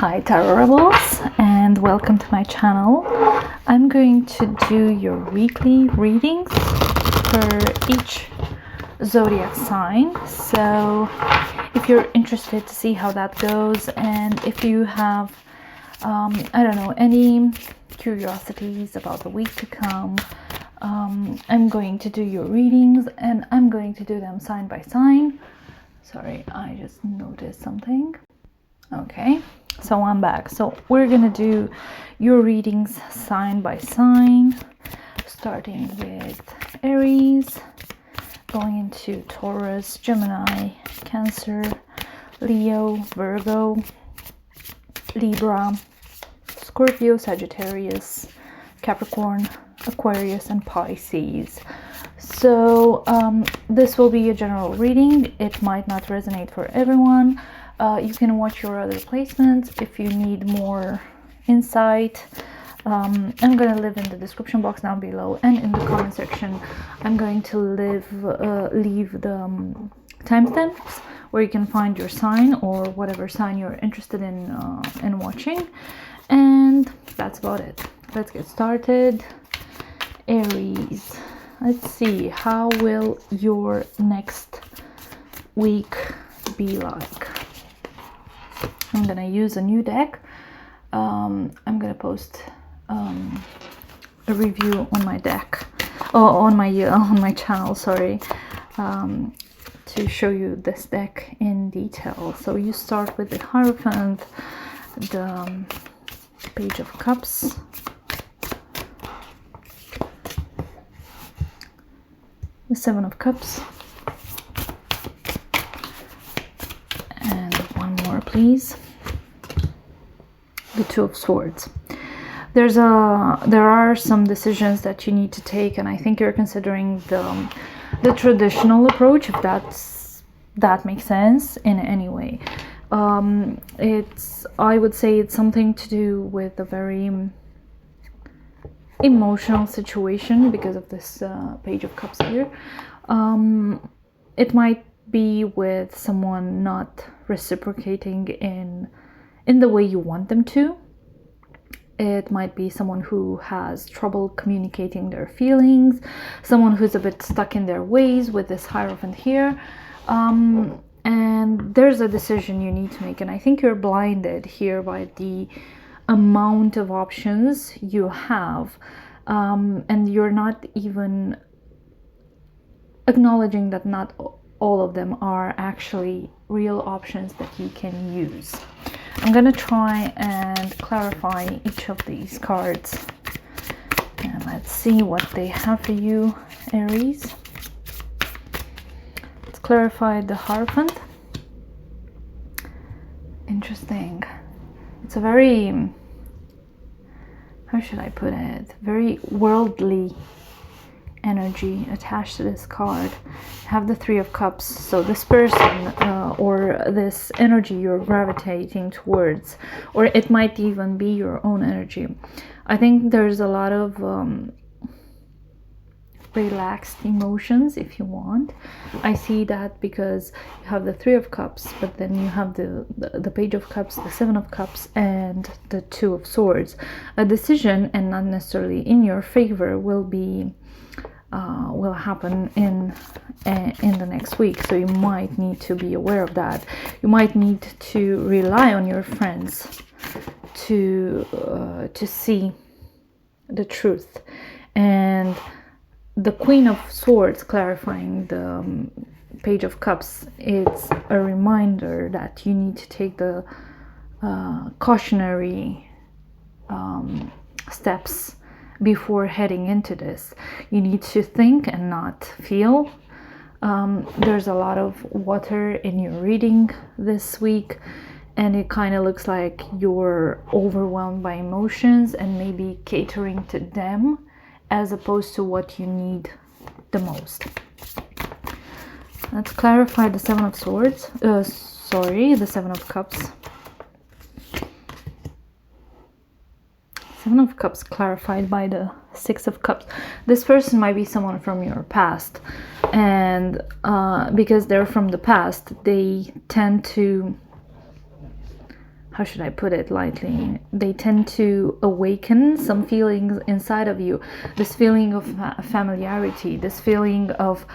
Hi Tarot Rebels, and welcome to my channel. I'm going to do your weekly readings for each zodiac sign. So if you're interested to see how that goes, and if you have I don't know, any curiosities about the week to come, I'm going to do your readings, and I'm going to do them sign by sign. Sorry, I just noticed something. Okay, so I'm back. So we're gonna do your readings sign by sign, starting with Aries, going into Taurus, Gemini, Cancer, Leo, Virgo, Libra, Scorpio, Sagittarius, Capricorn, Aquarius, and Pisces. So this will be a general reading. It might not resonate for everyone. You can watch your other placements if you need more insight. I'm going to leave in the description box down below, and in the comment section I'm going to leave the timestamps where you can find your sign or whatever sign you're interested in watching. And that's about it. Let's get started. Aries, let's see, how will your next week be like? I'm gonna use a new deck. I'm gonna post a review on my deck, on my channel, sorry, to show you this deck in detail. So you start with the Hierophant, the Page of Cups, the Seven of Cups, and one more please, the Two of Swords. There are some decisions that you need to take, and I think you're considering the traditional approach, if that makes sense in any way. I would say it's something to do with a very emotional situation because of this Page of Cups here. It might be with someone not reciprocating in the way you want them to. It might be someone who has trouble communicating their feelings, someone who's a bit stuck in their ways with this Hierophant here. And there's a decision you need to make, and I think you're blinded here by the amount of options you have, and you're not even acknowledging that not all of them are actually real options that you can use. I'm gonna try and clarify each of these cards, and let's see what they have for you, Aries. Let's clarify the Hierophant. Interesting. It's a very, how should I put it, very worldly energy attached to this card. Have the Three of Cups, so this person or this energy you're gravitating towards, or it might even be your own energy. I think there's a lot of relaxed emotions, if you want. I see that because you have the Three of Cups, but then you have the Page of Cups, the Seven of Cups, and the Two of Swords. A decision, and not necessarily in your favor, will happen in the next week. So you might need to be aware of that. You might need to rely on your friends to see the truth. And the Queen of Swords clarifying the Page of Cups, it's a reminder that you need to take the cautionary steps before heading into this. You need to think and not feel. There's a lot of water in your reading this week, and it kind of looks like you're overwhelmed by emotions and maybe catering to them as opposed to what you need the most. Let's clarify the Seven of Swords. The Seven of Cups. Seven of Cups clarified by the Six of Cups. This person might be someone from your past, and because they're from the past, they tend to how should I put it lightly? They tend to awaken some feelings inside of you. This feeling of familiarity, this feeling of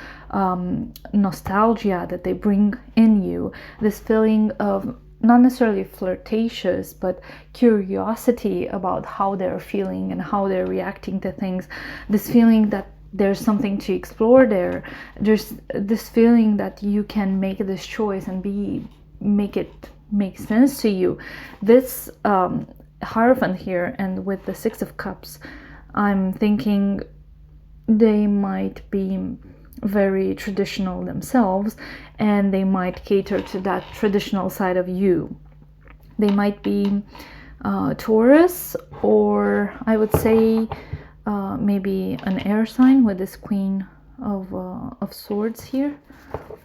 nostalgia that they bring in you, this feeling of not necessarily flirtatious, but curiosity about how they're feeling and how they're reacting to things. This feeling that there's something to explore there. There's this feeling that you can make this choice and make it make sense to you. This Hierophant here, and with the Six of Cups, I'm thinking they might be very traditional themselves, and they might cater to that traditional side of you. They might be Taurus, or I would say maybe an air sign with this Queen of Swords here.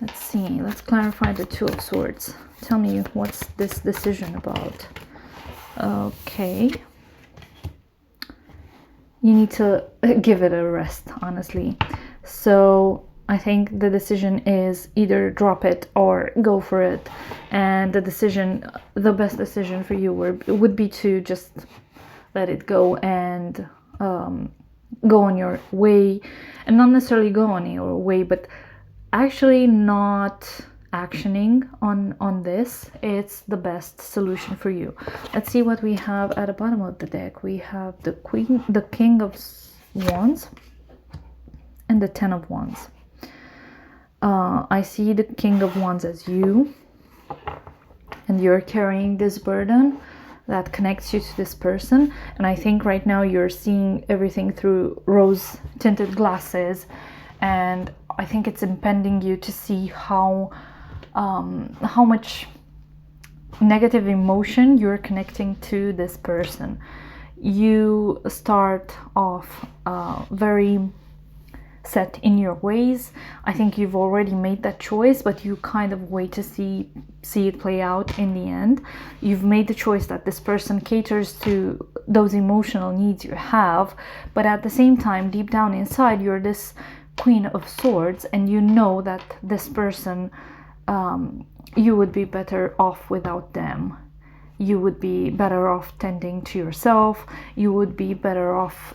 Let's see, let's clarify the Two of Swords. Tell me, what's this decision about? Okay. You need to give it a rest, honestly. So I think the decision is either drop it or go for it. And the best decision for you would be to just let it go and go on your way. And not necessarily go on your way, but actually not actioning on this. It's the best solution for you. Let's see what we have at the bottom of the deck. We have the King of Wands and the Ten of Wands. I see the King of Wands as you, and you're carrying this burden that connects you to this person. And I think right now you're seeing everything through rose tinted glasses, and I think it's impending you to see how much negative emotion you're connecting to this person. You start off very set in your ways. I think you've already made that choice, but you kind of wait to see it play out in the end. You've made the choice that this person caters to those emotional needs you have, but at the same time, deep down inside, you're this Queen of Swords, and you know that this person, you would be better off without them. You would be better off tending to yourself. You would be better off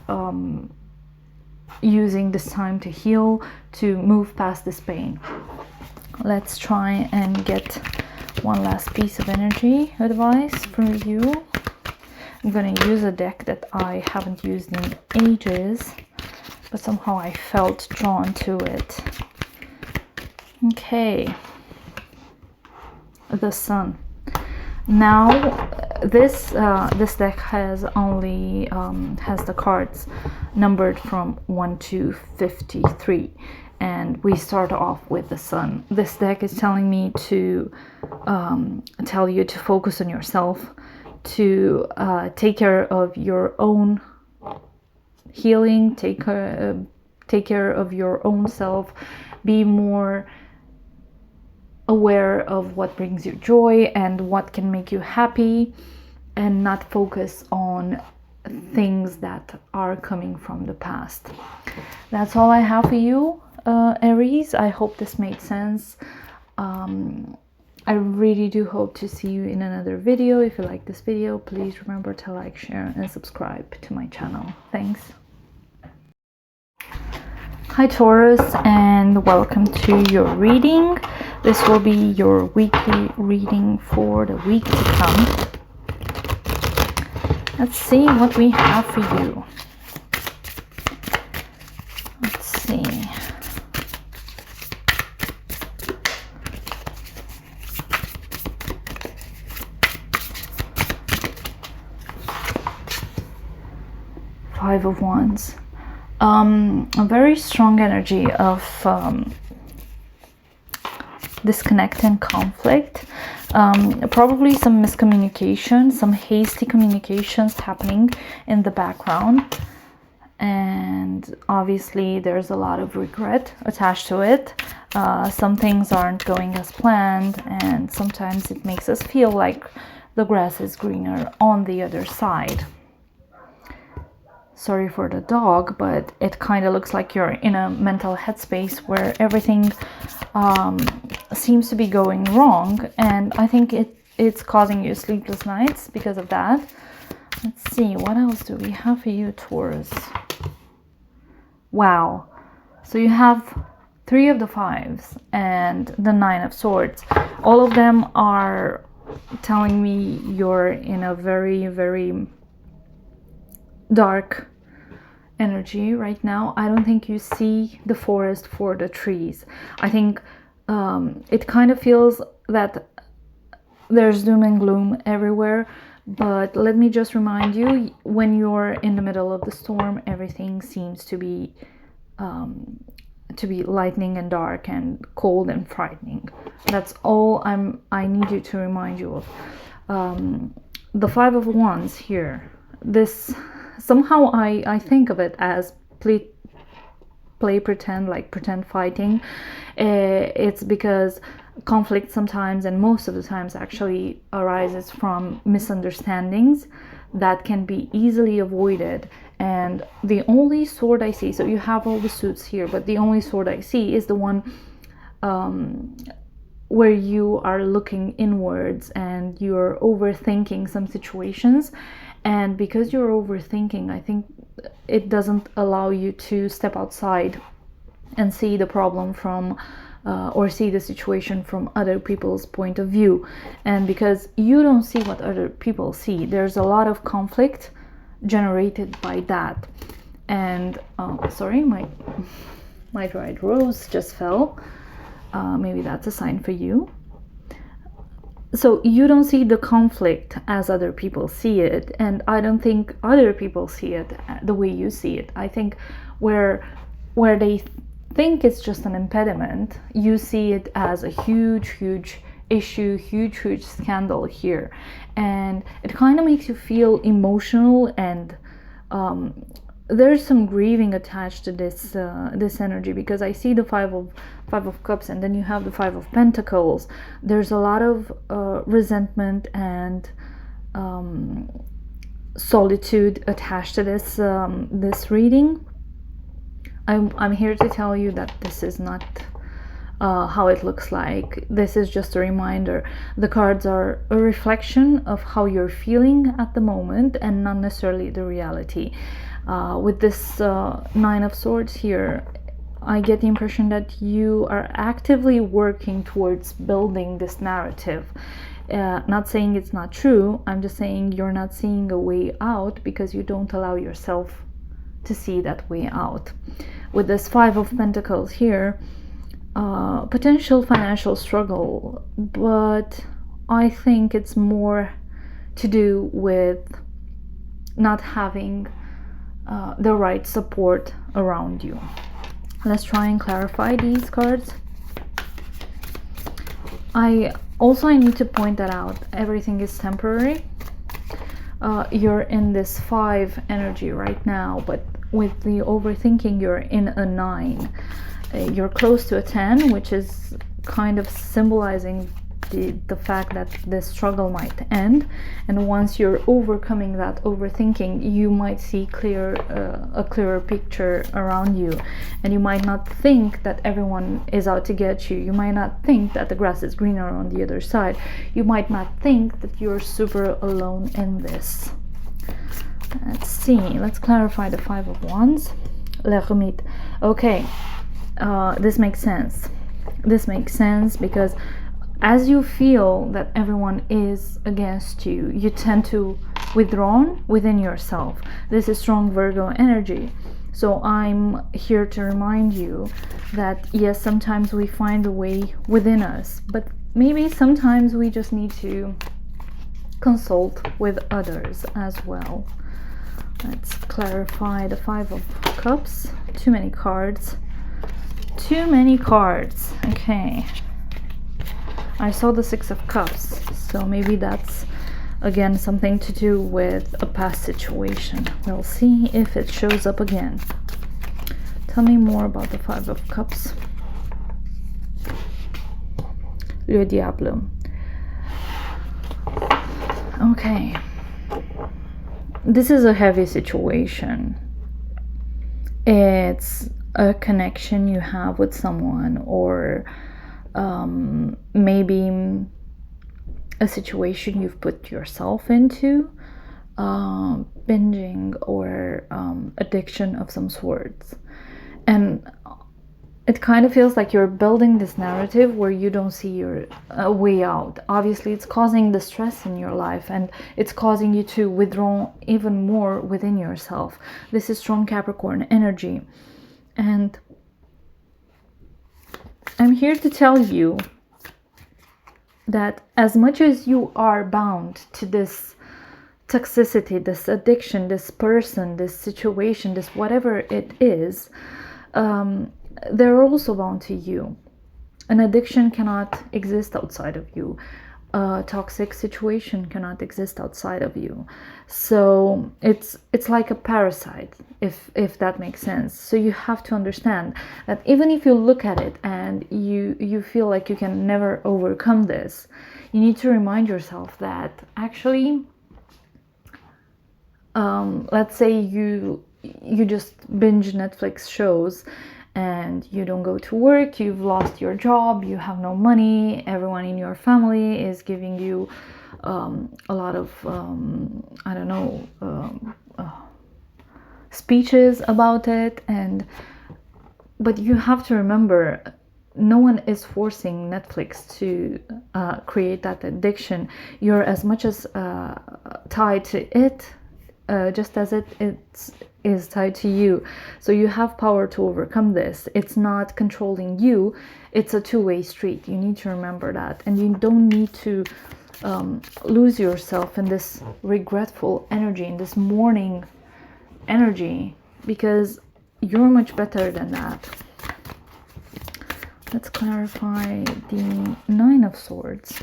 using this time to heal, to move past this pain. Let's try and get one last piece of energy advice from you. I'm going to use a deck that I haven't used in ages, but somehow I felt drawn to it. Okay, the Sun. Now this deck has only has the cards numbered from 1 to 53, and we start off with the Sun. This deck is telling me to tell you to focus on yourself, to take care of your own healing, take care of your own self, be more aware of what brings you joy and what can make you happy, and not focus on things that are coming from the past. That's all I have for you, Aries. I hope this made sense. I really do hope to see you in another video. If you like this video, please remember to like, share, and subscribe to my channel. Thanks. Hi Taurus, and welcome to your reading. This will be your weekly reading for the week to come. Let's see what we have for you. Let's see. Five of Wands. A very strong energy of disconnect and conflict, probably some miscommunication, some hasty communications happening in the background, and obviously there's a lot of regret attached to it. Some things aren't going as planned, and sometimes it makes us feel like the grass is greener on the other side. Sorry for the dog, but it kind of looks like you're in a mental headspace where everything seems to be going wrong, and I think it's causing you sleepless nights because of that. Let's see, what else do we have for you, Taurus? Wow. So you have 3 of the 5s and the 9 of Swords. All of them are telling me you're in a very, very dark energy right now. I don't think you see the forest for the trees. I think it kind of feels that there's doom and gloom everywhere. But let me just remind you, when you're in the middle of the storm, everything seems to be lightning and dark and cold and frightening. That's all I need you to remind you of. The 5 of Wands here. This somehow I think of it as play pretend, like pretend fighting. It's because conflict sometimes, and most of the times actually, arises from misunderstandings that can be easily avoided. And the only sword I see, so you have all the suits here, but the only sword I see is the one where you are looking inwards and you're overthinking some situations. And because you're overthinking, I think it doesn't allow you to step outside and see the problem from or see the situation from other people's point of view. And because you don't see what other people see, there's a lot of conflict generated by that. And sorry, my dried rose just fell. Maybe that's a sign for you. So you don't see the conflict as other people see it, and I don't think other people see it the way you see it. I think where they think it's just an impediment, you see it as a huge issue, huge scandal here. And it kind of makes you feel emotional, and there's some grieving attached to this energy, because I see the five of cups, and then you have the 5 of pentacles. There's a lot of resentment and solitude attached to this reading. I'm here to tell you that this is not how it looks like. This is just a reminder. The cards are a reflection of how you're feeling at the moment, and not necessarily the reality. With this 9 of Swords here, I get the impression that you are actively working towards building this narrative. Not saying it's not true, I'm just saying you're not seeing a way out because you don't allow yourself to see that way out. With this 5 of Pentacles here, potential financial struggle, but I think it's more to do with not having the right support around you. Let's try and clarify these cards. I need to point that out. Everything is temporary. You're in this 5 energy right now, but with the overthinking, you're in a 9. You're close to a 10, which is kind of symbolizing the fact that this struggle might end. And once you're overcoming that overthinking, you might see a clearer picture around you, and you might not think that everyone is out to get you. You might not think that the grass is greener on the other side. You might not think that you're super alone in this. Let's see, let's clarify the 5 of Wands. L'ermite. Okay, this makes sense. This makes sense because as you feel that everyone is against you, you tend to withdraw within yourself. This is strong Virgo energy. So I'm here to remind you that yes, sometimes we find a way within us, but maybe sometimes we just need to consult with others as well. Let's clarify the 5 of Cups. Too many cards. Too many cards. Okay. I saw the 6 of Cups, so maybe that's again something to do with a past situation. We'll see if it shows up again. Tell me more about the 5 of Cups. Le Diable. Okay. This is a heavy situation. It's a connection you have with someone, or maybe a situation you've put yourself into, binging or addiction of some sorts. And it kind of feels like you're building this narrative where you don't see your way out. Obviously, it's causing the stress in your life, and it's causing you to withdraw even more within yourself. This is strong Capricorn energy. And I'm here to tell you that as much as you are bound to this toxicity, this addiction, this person, this situation, this whatever it is, they're also bound to you. An addiction cannot exist outside of you. A toxic situation cannot exist outside of you. So it's like a parasite, if that makes sense. So you have to understand that even if you look at it and you feel like you can never overcome this, you need to remind yourself that actually, let's say you just binge Netflix shows and you don't go to work, you've lost your job, you have no money, everyone in your family is giving you a lot of, I don't know, speeches about it. But you have to remember, no one is forcing Netflix to create that addiction. You're as much as tied to it, just as it is tied to you. So you have power to overcome this. It's not controlling you. It's a two-way street. You need to remember that. And you don't need to lose yourself in this regretful energy, in this mourning energy, because you're much better than that. Let's clarify the Nine of Swords.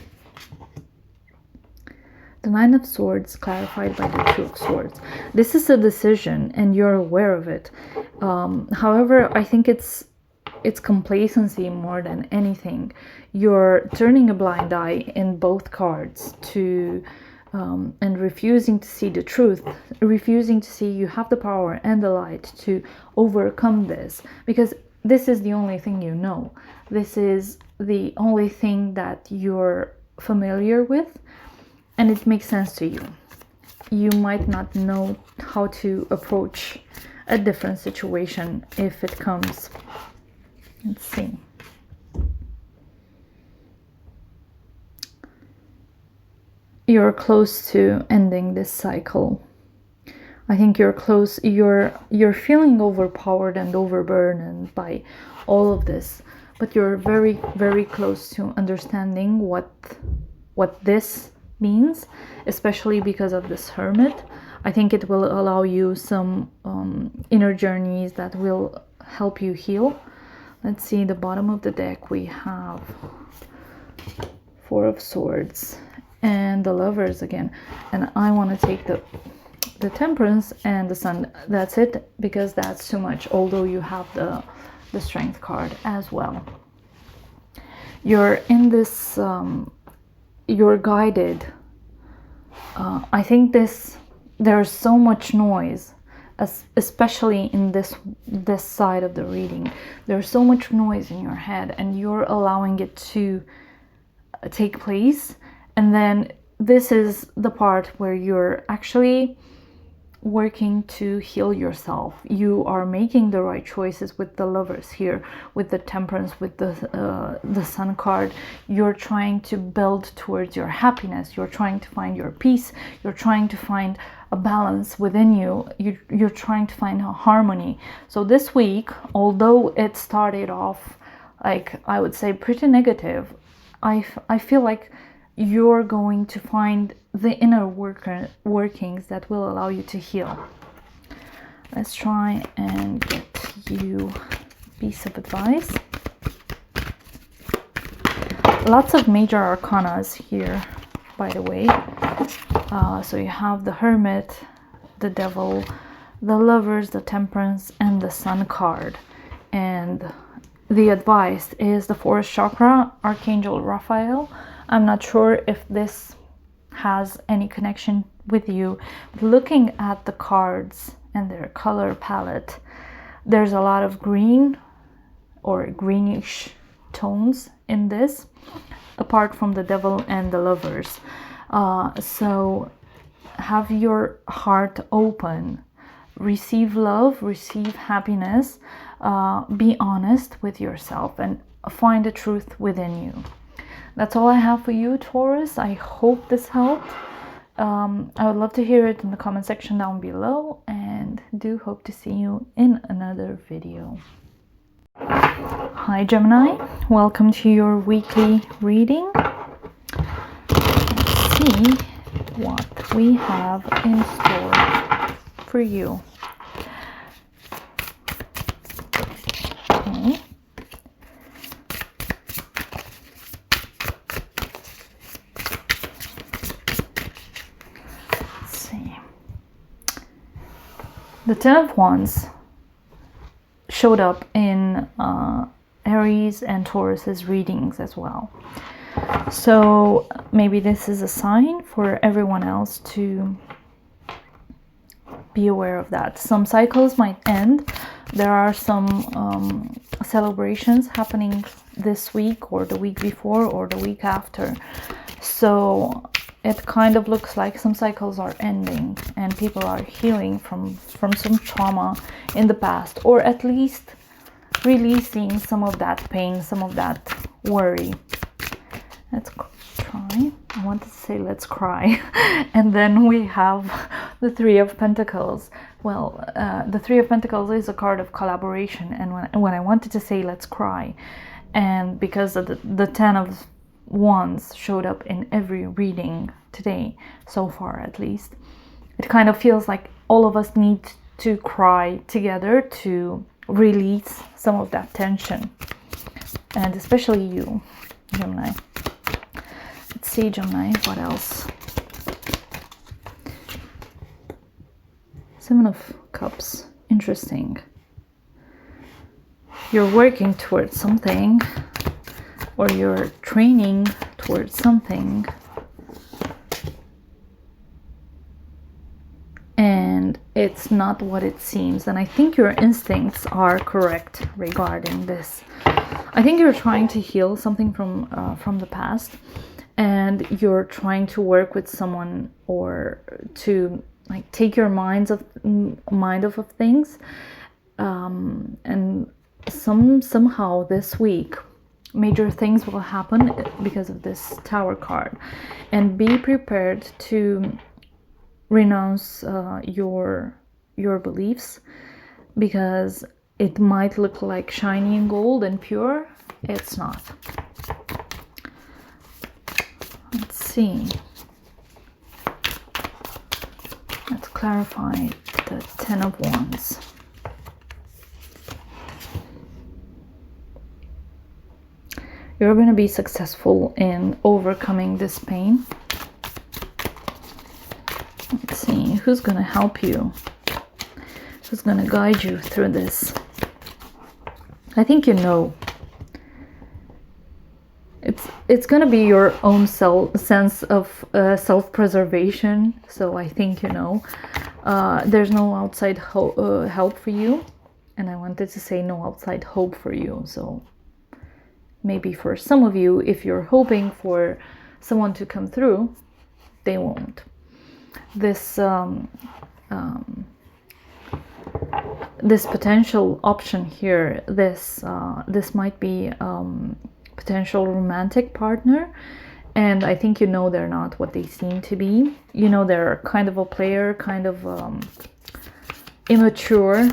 The Nine of Swords clarified by the Two of Swords. This is a decision and you're aware of it. However, I think it's complacency more than anything. You're turning a blind eye in both cards to and refusing to see the truth, refusing to see you have the power and the light to overcome this, because this is the only thing you know. This is the only thing that you're familiar with. And it makes sense to you. You might not know how to approach a different situation if it comes. Let's see. You're close to ending this cycle. I think you're close. You're feeling overpowered and overburdened by all of this, but you're very, very close to understanding what this means, especially because of this Hermit. I think it will allow you some inner journeys that will help you heal. Let's see, the bottom of the deck we have Four of Swords and the Lovers again, and I want to take the Temperance and the Sun. That's it, because that's too much, although you have the Strength card as well. You're in this you're guided. I think there's so much noise, especially in this side of the reading. There's so much noise in your head, and you're allowing it to take place. And then this is the part where you're actually working to heal yourself. You are making the right choices with the Lovers here, with the Temperance, with the Sun card. You're trying to build towards your happiness. You're trying to find your peace. You're trying to find a balance within you. You're trying to find a harmony. So this week, although it started off, like, I would say pretty negative, I feel like you're going to find the inner workings that will allow you to heal. Let's try and get you a piece of advice. Lots of major arcanas here, by the way. So you have the Hermit, the Devil, the Lovers, the Temperance, and the Sun card. And the advice is the Fourth Chakra, Archangel Raphael. I'm not sure if this has any connection with you. Looking at the cards and their color palette, there's a lot of green or greenish tones in this. apart from the devil and the lovers. So have your heart open, receive love, receive happiness, be honest with yourself, and find the truth within you. That's all I have for you, Taurus. I hope this helped. I would love to hear it in the comment section down below, and do hope to see you in another video. Hi Gemini, welcome to your weekly reading. Let's see what we have in store for you. Okay. Let's see. The Ten of Wands showed up in Aries and Taurus's readings as well. So maybe this is a sign for everyone else to be aware of that. Some cycles might end. There are some celebrations happening this week or the week before or the week after. So it kind of looks like some cycles are ending and people are healing from some trauma in the past, or at least releasing some of that pain, some of that worry. Let's try. I wanted to say let's cry. And then we have the Three of Pentacles. Well, the Three of Pentacles is a card of collaboration, and when I wanted to say let's cry, and because of the Ten of Wands showed up in every reading today, so far at least, it kind of feels like all of us need to cry together to release some of that tension, and especially you, Gemini. Let's see, Gemini, what else? Seven of Cups. Interesting. You're working towards something, or you're training towards something, and it's not what it seems. And I think your instincts are correct regarding this. I think you're trying to heal something from the past, and you're trying to work with someone, or to like take your mind off of things, and somehow this week major things will happen because of this Tower card. And be prepared to renounce your beliefs, because it might look like shiny and gold and pure. It's not. Let's see. Let's clarify the Ten of Wands. You're going to be successful in overcoming this pain. Let's see, who's going to help you? Who's going to guide you through this? I think you know. It's going to be your own sense of self-preservation. So I think you know. There's no outside help for you. And I wanted to say no outside hope for you. So maybe for some of you, if you're hoping for someone to come through, they won't. This this potential option here, this might be potential romantic partner, and I think you know they're not what they seem to be. You know they're kind of a player, kind of immature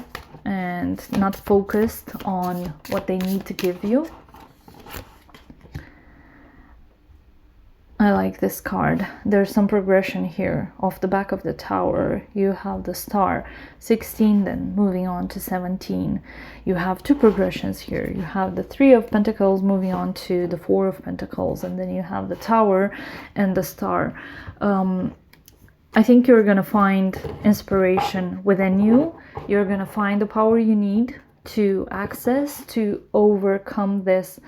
and not focused on what they need to give you. I like this card. There's some progression here. Off the back of the Tower, you have the Star, 16, then moving on to 17. You have two progressions here. You have the Three of Pentacles moving on to the Four of Pentacles, and then you have the Tower and the Star. I think you're going to find inspiration within you. You're going to find the power you need to access, to overcome this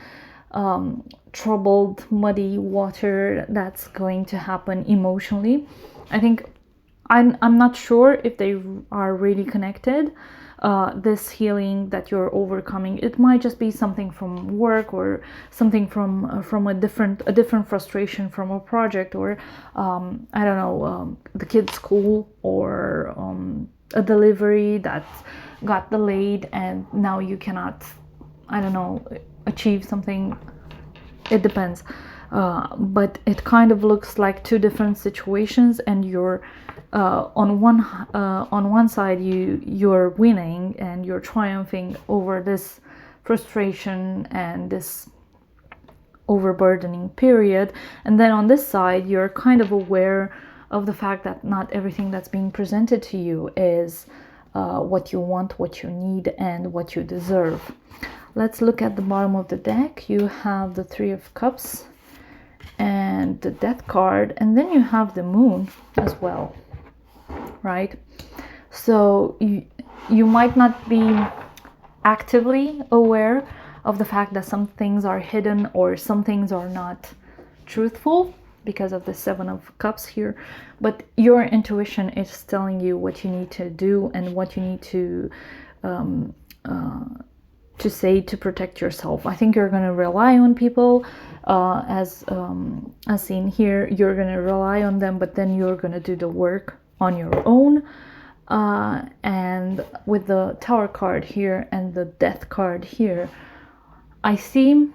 troubled, muddy water that's going to happen emotionally. I think I'm not sure if they are really connected, this healing that you're overcoming. It might just be something from work, or something from a different frustration from a project, or I don't know, the kids' school, or a delivery that got delayed and now you cannot, I don't know, achieve something. It depends. But it kind of looks like two different situations, and you're on one side you're winning and you're triumphing over this frustration and this overburdening period, and then on this side you're kind of aware of the fact that not everything that's being presented to you is what you want, what you need, and what you deserve. Let's look at the bottom of the deck. You have the Three of Cups and the Death card, and then you have the Moon as well, right? So you might not be actively aware of the fact that some things are hidden or some things are not truthful because of the Seven of Cups here, but your intuition is telling you what you need to do and what you need to say to protect yourself. I think you're going to rely on people, as seen here. You're going to rely on them, but then you're going to do the work on your own. And with the Tower card here and the Death card here, I see,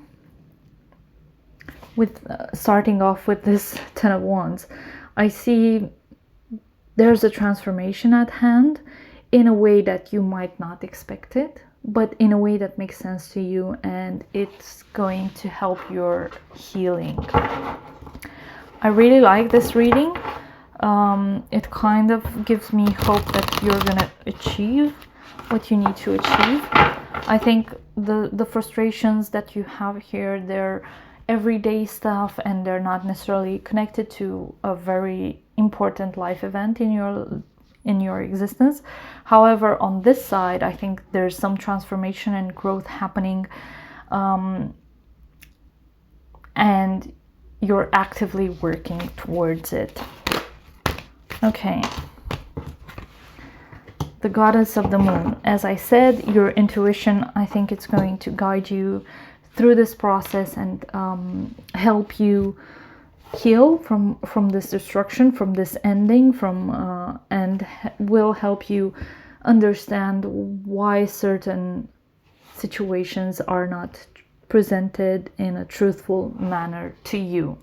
with starting off with this Ten of Wands, I see there's a transformation at hand in a way that you might not expect it, but in a way that makes sense to you, and it's going to help your healing. I really like this reading. It kind of gives me hope that you're gonna achieve what you need to achieve. I think the frustrations that you have here, they're everyday stuff, and they're not necessarily connected to a very important life event in your existence. However, on this side, I think there's some transformation and growth happening, and you're actively working towards it. Okay. The Goddess of the Moon. As I said, your intuition, I think it's going to guide you through this process and help you heal from this destruction, from this ending, and will help you understand why certain situations are not presented in a truthful manner to you.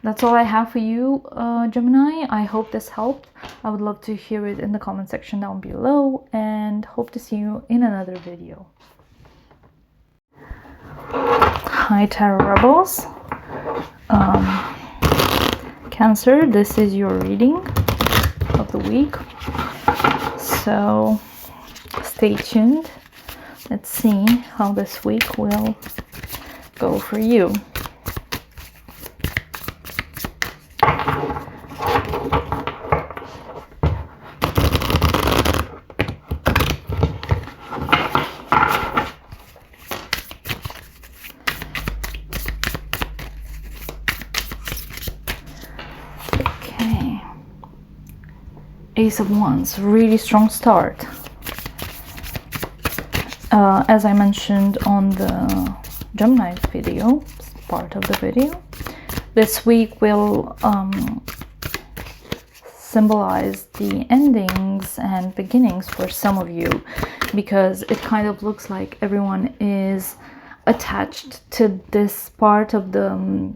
That's all I have for you, Gemini. I hope this helped. I would love to hear it in the comment section down below, and hope to see you in another video. Hi, Tarot Rebels. Cancer, this is your reading of the week. So stay tuned. Let's see how this week will go for you. Ace of Wands, really strong start. As I mentioned on the Gemini video, part of the video, this week will symbolize the endings and beginnings for some of you, because it kind of looks like everyone is attached to this part of the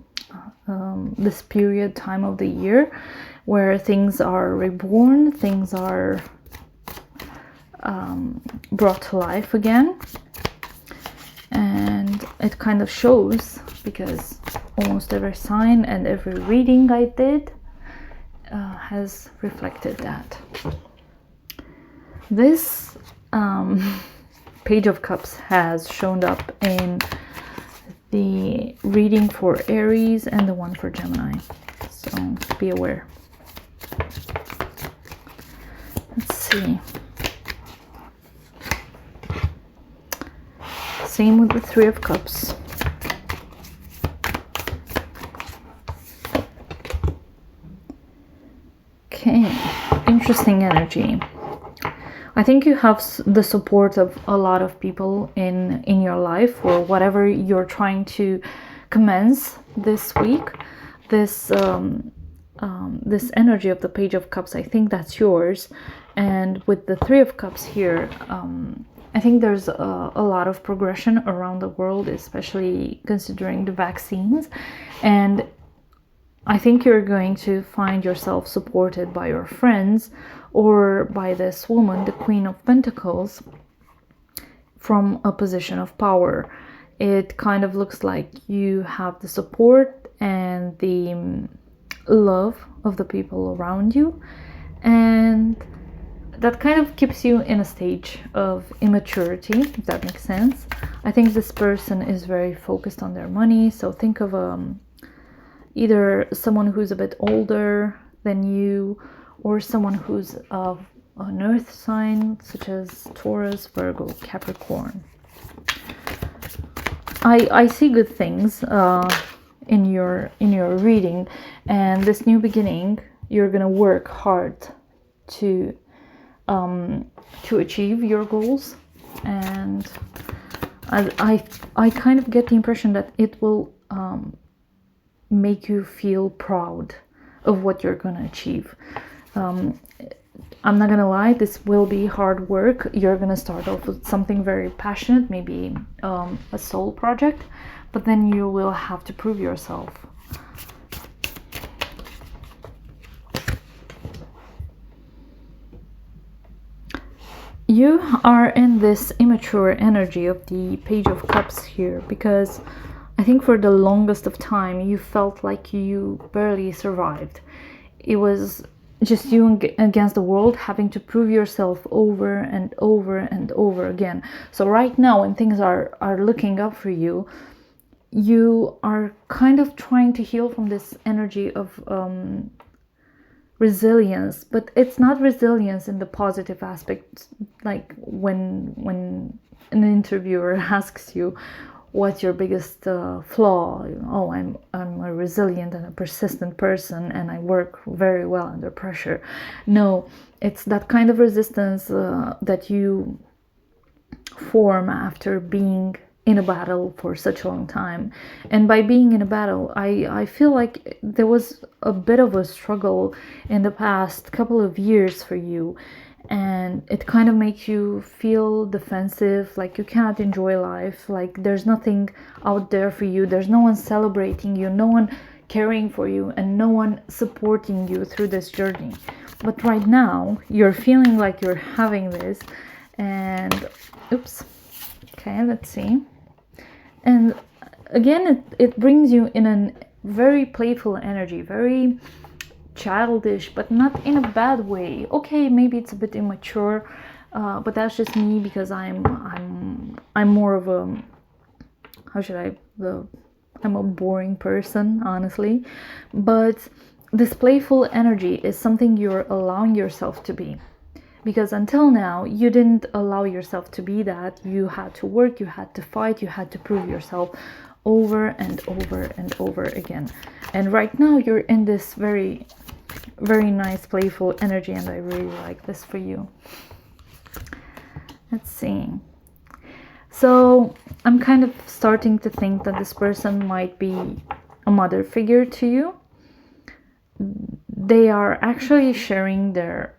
this period time of the year where things are reborn, things are brought to life again. And it kind of shows, because almost every sign and every reading I did has reflected that. This Page of Cups has shown up in the reading for Aries and the one for Gemini, so be aware. Let's see. Same with the Three of Cups. Okay, interesting energy. I think you have the support of a lot of people in your life, or whatever you're trying to commence this week. This energy of the Page of Cups, I think that's yours. And with the Three of Cups here, I think there's a lot of progression around the world, especially considering the vaccines. And I think you're going to find yourself supported by your friends or by this woman, the Queen of Pentacles, from a position of power. It kind of looks like you have the support and the love of the people around you, and that kind of keeps you in a stage of immaturity, if that makes sense. I think this person is very focused on their money, so think of either someone who's a bit older than you, or someone who's of an earth sign, such as Taurus, Virgo, Capricorn. I see good things in your reading, and this new beginning, you're gonna work hard to achieve your goals, and I kind of get the impression that it will make you feel proud of what you're gonna achieve. I'm not gonna lie, this will be hard work. You're gonna start off with something very passionate, maybe a soul project, but then you will have to prove yourself. You are in this immature energy of the Page of Cups here, because I think for the longest of time you felt like you barely survived. It was just you against the world, having to prove yourself over and over and over again. So right now, when things are looking up for you, you are kind of trying to heal from this energy of resilience, but it's not resilience in the positive aspect, like when an interviewer asks you, what's your biggest flaw? Oh, I'm a resilient and a persistent person, and I work very well under pressure. No, it's that kind of resistance that you form after being in a battle for such a long time. And by being in a battle, I feel like there was a bit of a struggle in the past couple of years for you, and it kind of makes you feel defensive, like you cannot enjoy life, like there's nothing out there for you, there's no one celebrating you, no one caring for you, and no one supporting you through this journey. But right now you're feeling like you're having this, and okay, let's see. And again, it brings you in a very playful energy, very childish, but not in a bad way. Okay, maybe it's a bit immature, but that's just me, because I'm more of a, I'm a boring person, honestly. But this playful energy is something you're allowing yourself to be, because until now you didn't allow yourself to be that. You had to work, you had to fight, you had to prove yourself over and over and over again. And right now you're in this very, very nice playful energy, and I really like this for you. Let's see. So I'm kind of starting to think that this person might be a mother figure to you. They are actually sharing their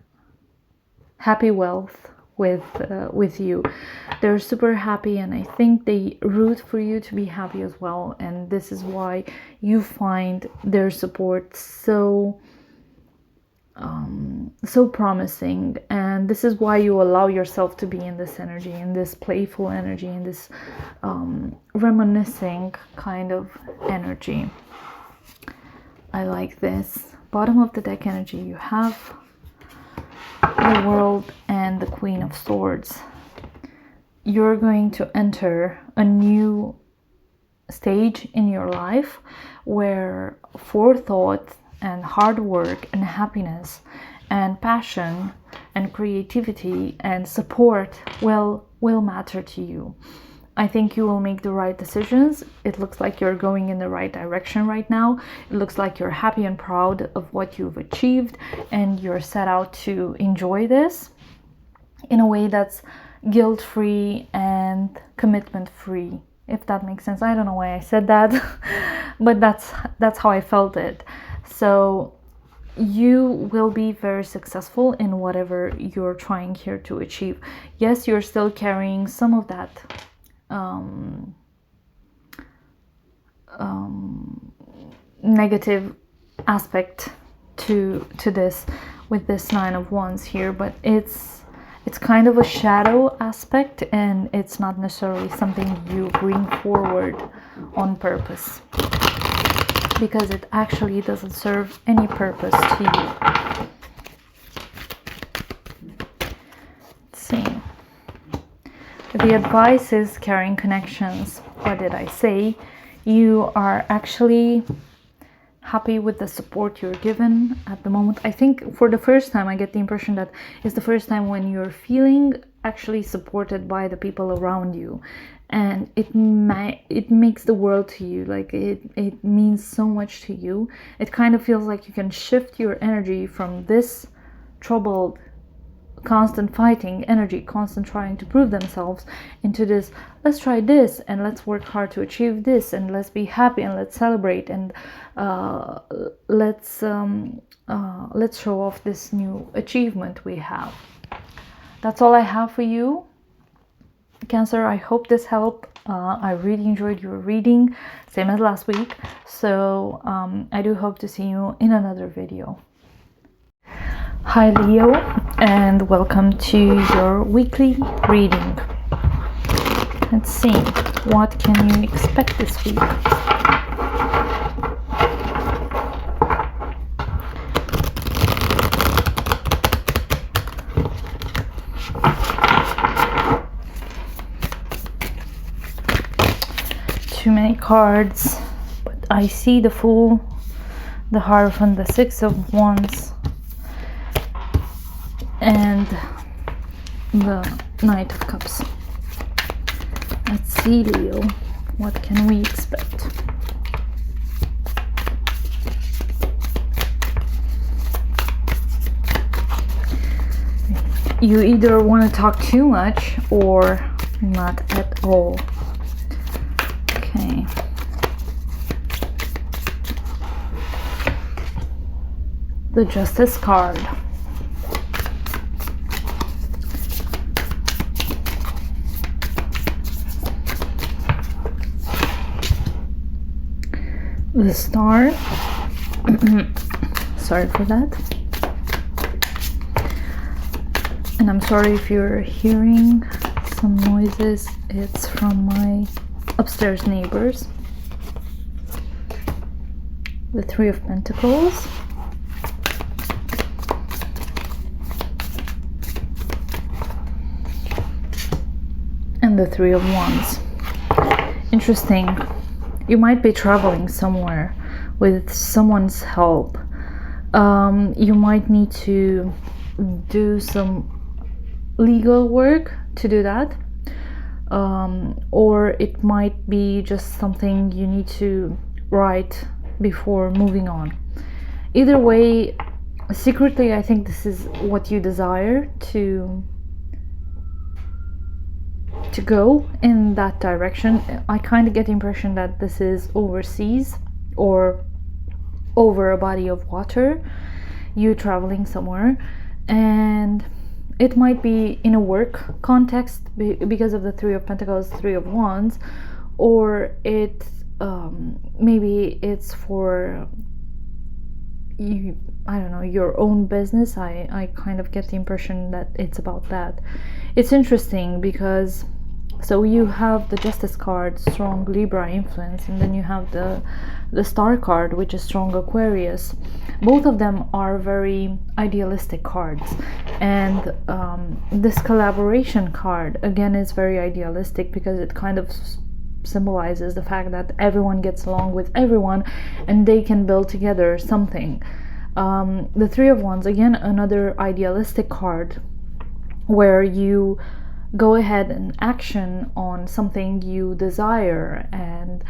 happy wealth with you. They're super happy, and I think they root for you to be happy as well. And this is why you find their support so promising, and this is why you allow yourself to be in this energy, in this playful energy, in this reminiscing kind of energy. I like this. Bottom of the deck energy, you have the World and the Queen of Swords. You're going to enter a new stage in your life where forethought and hard work and happiness and passion and creativity and support will matter to you. I think you will make the right decisions. It looks like you're going in the right direction right now. It looks like you're happy and proud of what you've achieved, and you're set out to enjoy this. in a way that's guilt-free and commitment-free, if that makes sense. I don't know why I said that, but that's how I felt it. So you will be very successful in whatever you're trying here to achieve. Yes, you're still carrying some of that negative aspect to this with this Nine of Wands here, but it's kind of a shadow aspect, and it's not necessarily something you bring forward on purpose, because it actually doesn't serve any purpose to you. Let's see. The advice is carrying connections. What did I say? You are actually happy with the support you're given at the moment. I think for the first time, I get the impression that it's the first time when you're feeling actually supported by the people around you, and it makes the world to you. Like it means so much to you. It kind of feels like you can shift your energy from this troubled, constant fighting energy, constant trying to prove themselves, into this, let's try this and let's work hard to achieve this, and let's be happy and let's celebrate, and let's show off this new achievement we have. That's all I have for you, Cancer. I hope this helped. I really enjoyed your reading, same as last week. So I do hope to see you in another video. Hi Leo, and welcome to your weekly reading. Let's see, what can you expect this week? Too many cards, but I see the Fool, the Hierophant, the Six of Wands, and the Knight of Cups. Let's see, Leo, what can we expect? You either want to talk too much or not at all. Okay. The Justice card. The Star. Sorry for that. And I'm sorry if you're hearing some noises. It's from my upstairs neighbors. The Three of Pentacles. And the Three of Wands. Interesting. You might be traveling somewhere with someone's help. You might need to do some legal work to do that. Or it might be just something you need to write before moving on. Either way, secretly, I think this is what you desire to go in that direction. I kind of get the impression that this is overseas or over a body of water, you traveling somewhere, and it might be in a work context because of the Three of Pentacles, Three of Wands, or it maybe it's for you, I don't know, your own business. I kind of get the impression that it's about that. It's interesting because so you have the Justice card, strong Libra influence, and then you have the Star card, which is strong Aquarius. Both of them are very idealistic cards, and this collaboration card again is very idealistic because it kind of symbolizes the fact that everyone gets along with everyone and they can build together something. The Three of Wands, again, another idealistic card where you go ahead and action on something you desire, and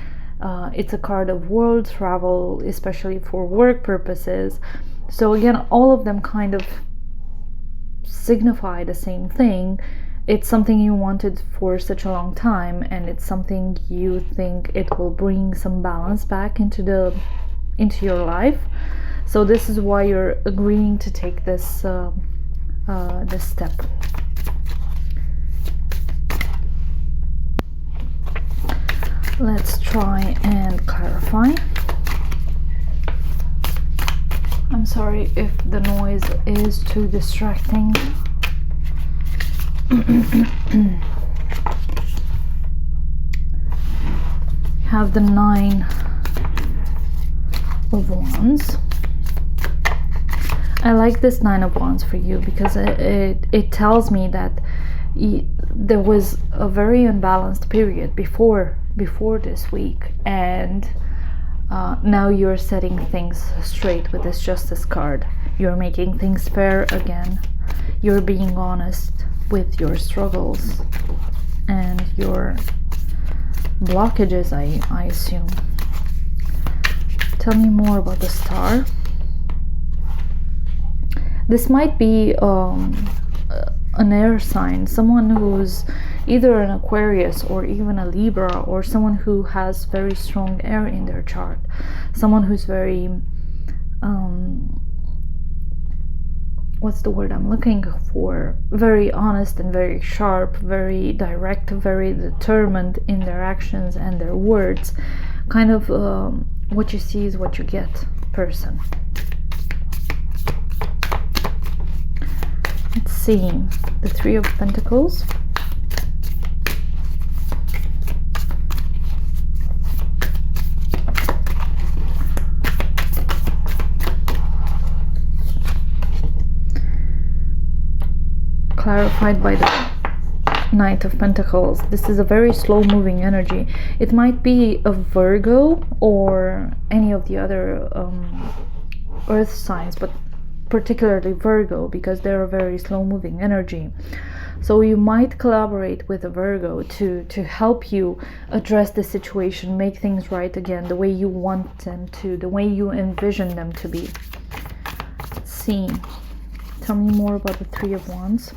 it's a card of world travel, especially for work purposes. So again, all of them kind of signify the same thing. It's something you wanted for such a long time, and it's something you think it will bring some balance back into your life. So this is why you're agreeing to take this step. Let's try and clarify. I'm sorry if the noise is too distracting. Have the 9 of Wands. I like this 9 of Wands for you because it tells me that there was a very unbalanced period before this week, and now you're setting things straight with this Justice card. You're making things fair again. You're being honest with your struggles and your blockages, I assume. Tell me more about the Star. This might be an air sign, someone who's either an Aquarius or even a Libra, or someone who has very strong air in their chart, someone who's very what's the word I'm looking for, very honest and very sharp, very direct, very determined in their actions and their words, kind of what you see is what you get person. Let's see, the 3 of Pentacles. Clarified by the Knight of Pentacles. This is a very slow moving energy. It might be a Virgo or any of the other earth signs, but particularly Virgo, because they're a very slow moving energy. So you might collaborate with a Virgo to help you address the situation, make things right again, the way you want them to, the way you envision them to be. Let's see. Tell me more about the 3 of Wands.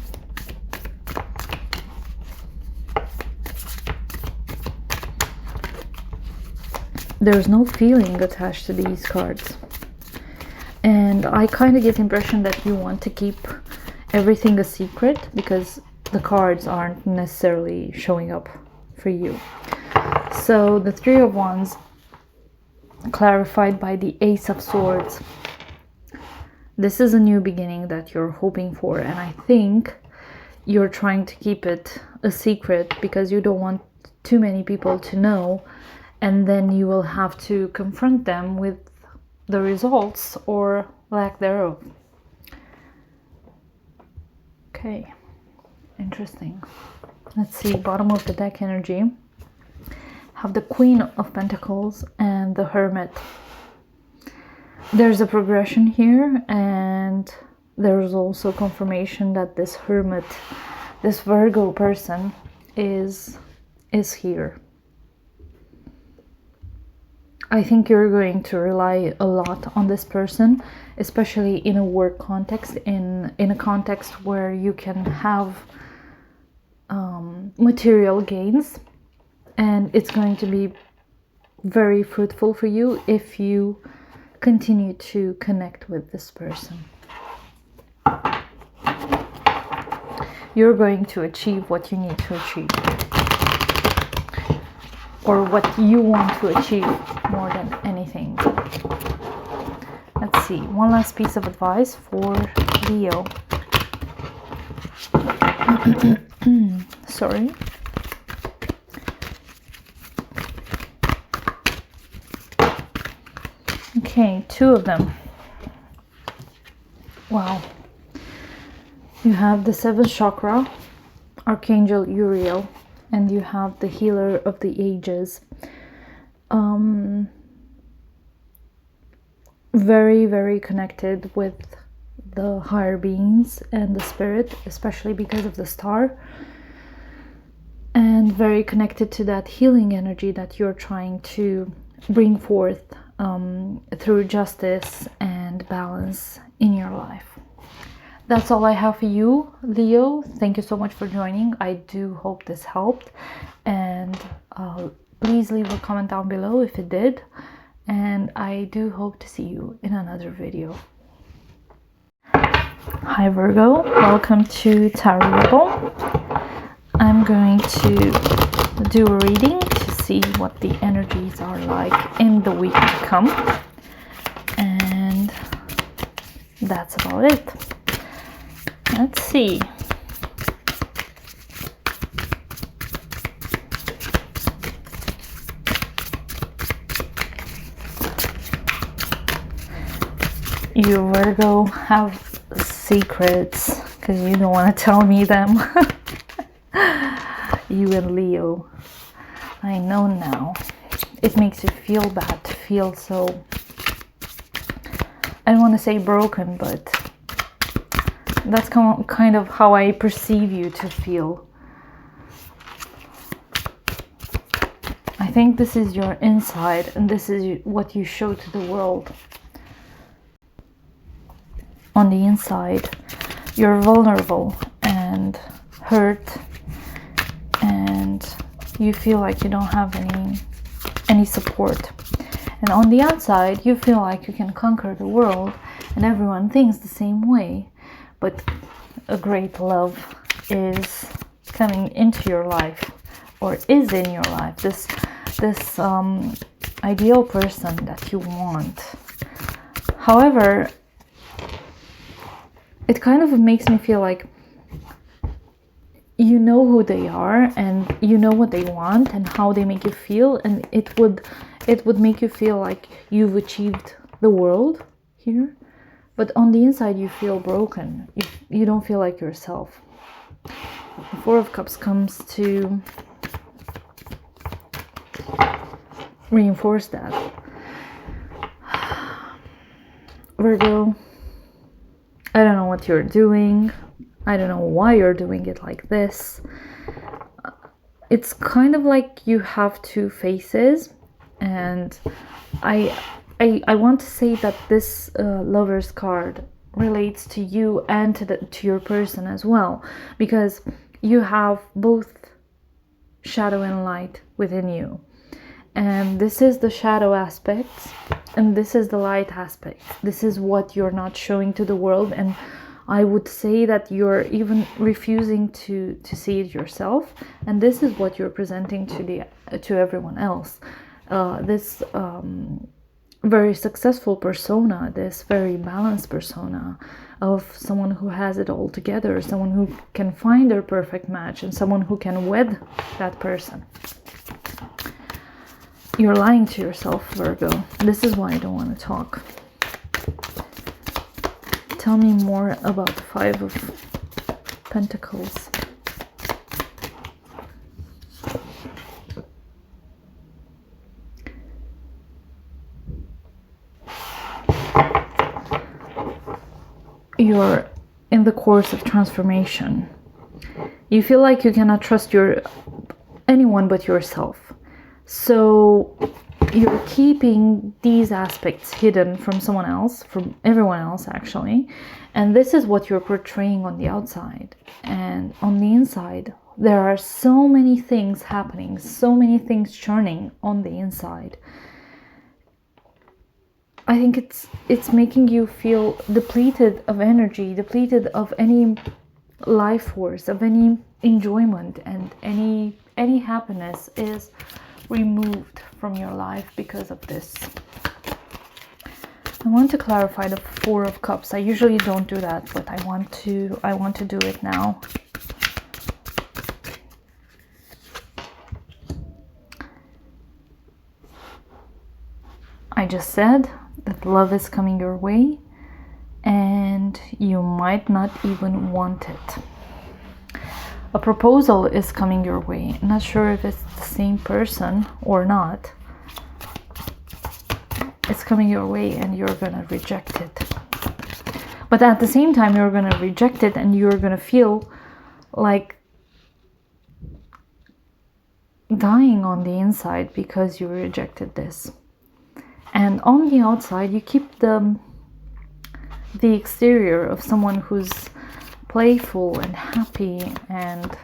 There's no feeling attached to these cards. And I kind of get the impression that you want to keep everything a secret because the cards aren't necessarily showing up for you. So the 3 of Wands, clarified by the Ace of Swords. This is a new beginning that you're hoping for, and I think you're trying to keep it a secret because you don't want too many people to know, and then you will have to confront them with the results or lack thereof. Okay, interesting. Let's see, bottom of the deck energy. Have the Queen of Pentacles and the Hermit. There's a progression here, and there's also confirmation that this Hermit, this Virgo person is here. I think you're going to rely a lot on this person, especially in a work context, in a context where you can have material gains, and it's going to be very fruitful for you if you continue to connect with this person. You're going to achieve what you need to achieve, or what you want to achieve more than anything. Let's see, one last piece of advice for Leo. Sorry. Okay, 2 of them. Wow. You have the 7th chakra, Archangel Uriel, and you have the Healer of the Ages. Very, very connected with the higher beings and the spirit, especially because of the Star. And very connected to that healing energy that you're trying to bring forth through justice and balance in your life. that's all I have for you, Leo. Thank you so much for joining. I do hope this helped, and please leave a comment down below if it did, and I do hope to see you in another video. Hi Virgo, welcome to Tarot Rebel. I'm going to do a reading to see what the energies are like in the week to come, and that's about it. Let's see. You Virgo have secrets because you don't want to tell me them. You and Leo, I know now. It makes you feel bad to feel so, I don't want to say broken, but that's kind of how I perceive you to feel. I think this is your inside, and this is what you show to the world. On the inside, you're vulnerable and hurt, and you feel like you don't have any support. And on the outside, you feel like you can conquer the world, and everyone thinks the same way. But a great love is coming into your life, or is in your life. This ideal person that you want. However, it kind of makes me feel like you know who they are, and you know what they want and how they make you feel, and it would make you feel like you've achieved the world here, but on the inside you feel broken. You don't feel like yourself. The Four of Cups comes to reinforce that. Virgo, I don't know what you're doing. I don't know why you're doing it like this. It's kind of like you have two faces, and I want to say that this Lover's card relates to you and to your person as well, because you have both shadow and light within you. And this is the shadow aspect, and this is the light aspect. This is what you're not showing to the world, and I would say that you're even refusing to see it yourself. And this is what you're presenting to everyone else. This very successful persona, this very balanced persona of someone who has it all together, someone who can find their perfect match, and someone who can wed that person. You're lying to yourself, Virgo. This is why I don't want to talk. Tell me more about the Five of Pentacles. You're in the course of transformation. You feel like you cannot trust anyone but yourself. So you're keeping these aspects hidden from someone else, from everyone else actually. And this is what you're portraying on the outside. And on the inside, there are so many things happening, so many things churning on the inside. I think it's making you feel depleted of energy, depleted of any life force, of any enjoyment, and any happiness is removed from your life because of this. I want to clarify the Four of Cups. I usually don't do that, but I want to do it now. I just said that love is coming your way, and you might not even want it. A proposal is coming your way. Not sure if it's the same person or not. It's coming your way and you're gonna reject it. But at the same time, you're gonna reject it and you're gonna feel like dying on the inside because you rejected this. And on the outside, you keep the exterior of someone who's playful and happy and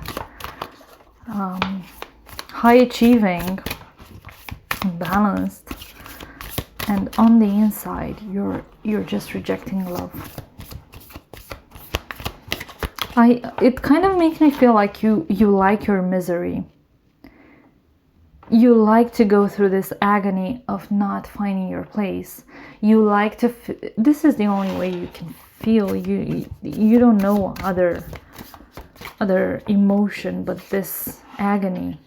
high achieving and balanced, and on the inside you're just rejecting love. It kind of makes me feel like you like your misery. You like to go through this agony of not finding your place. You like to this is the only way you can feel. You don't know other emotion but this agony.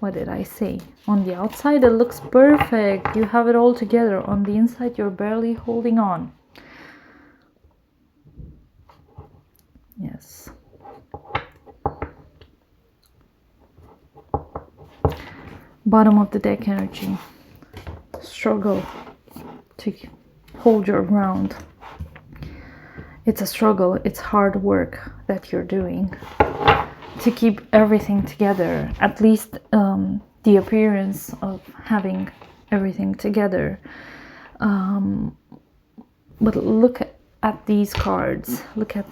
What did I say? On the outside it looks perfect. You have it all together. On the inside you're barely holding on. Yes. Bottom of the deck energy. Struggle to hold your ground. It's a struggle. It's hard work that you're doing to keep everything together. At least the appearance of having everything together. But look at these cards. Look at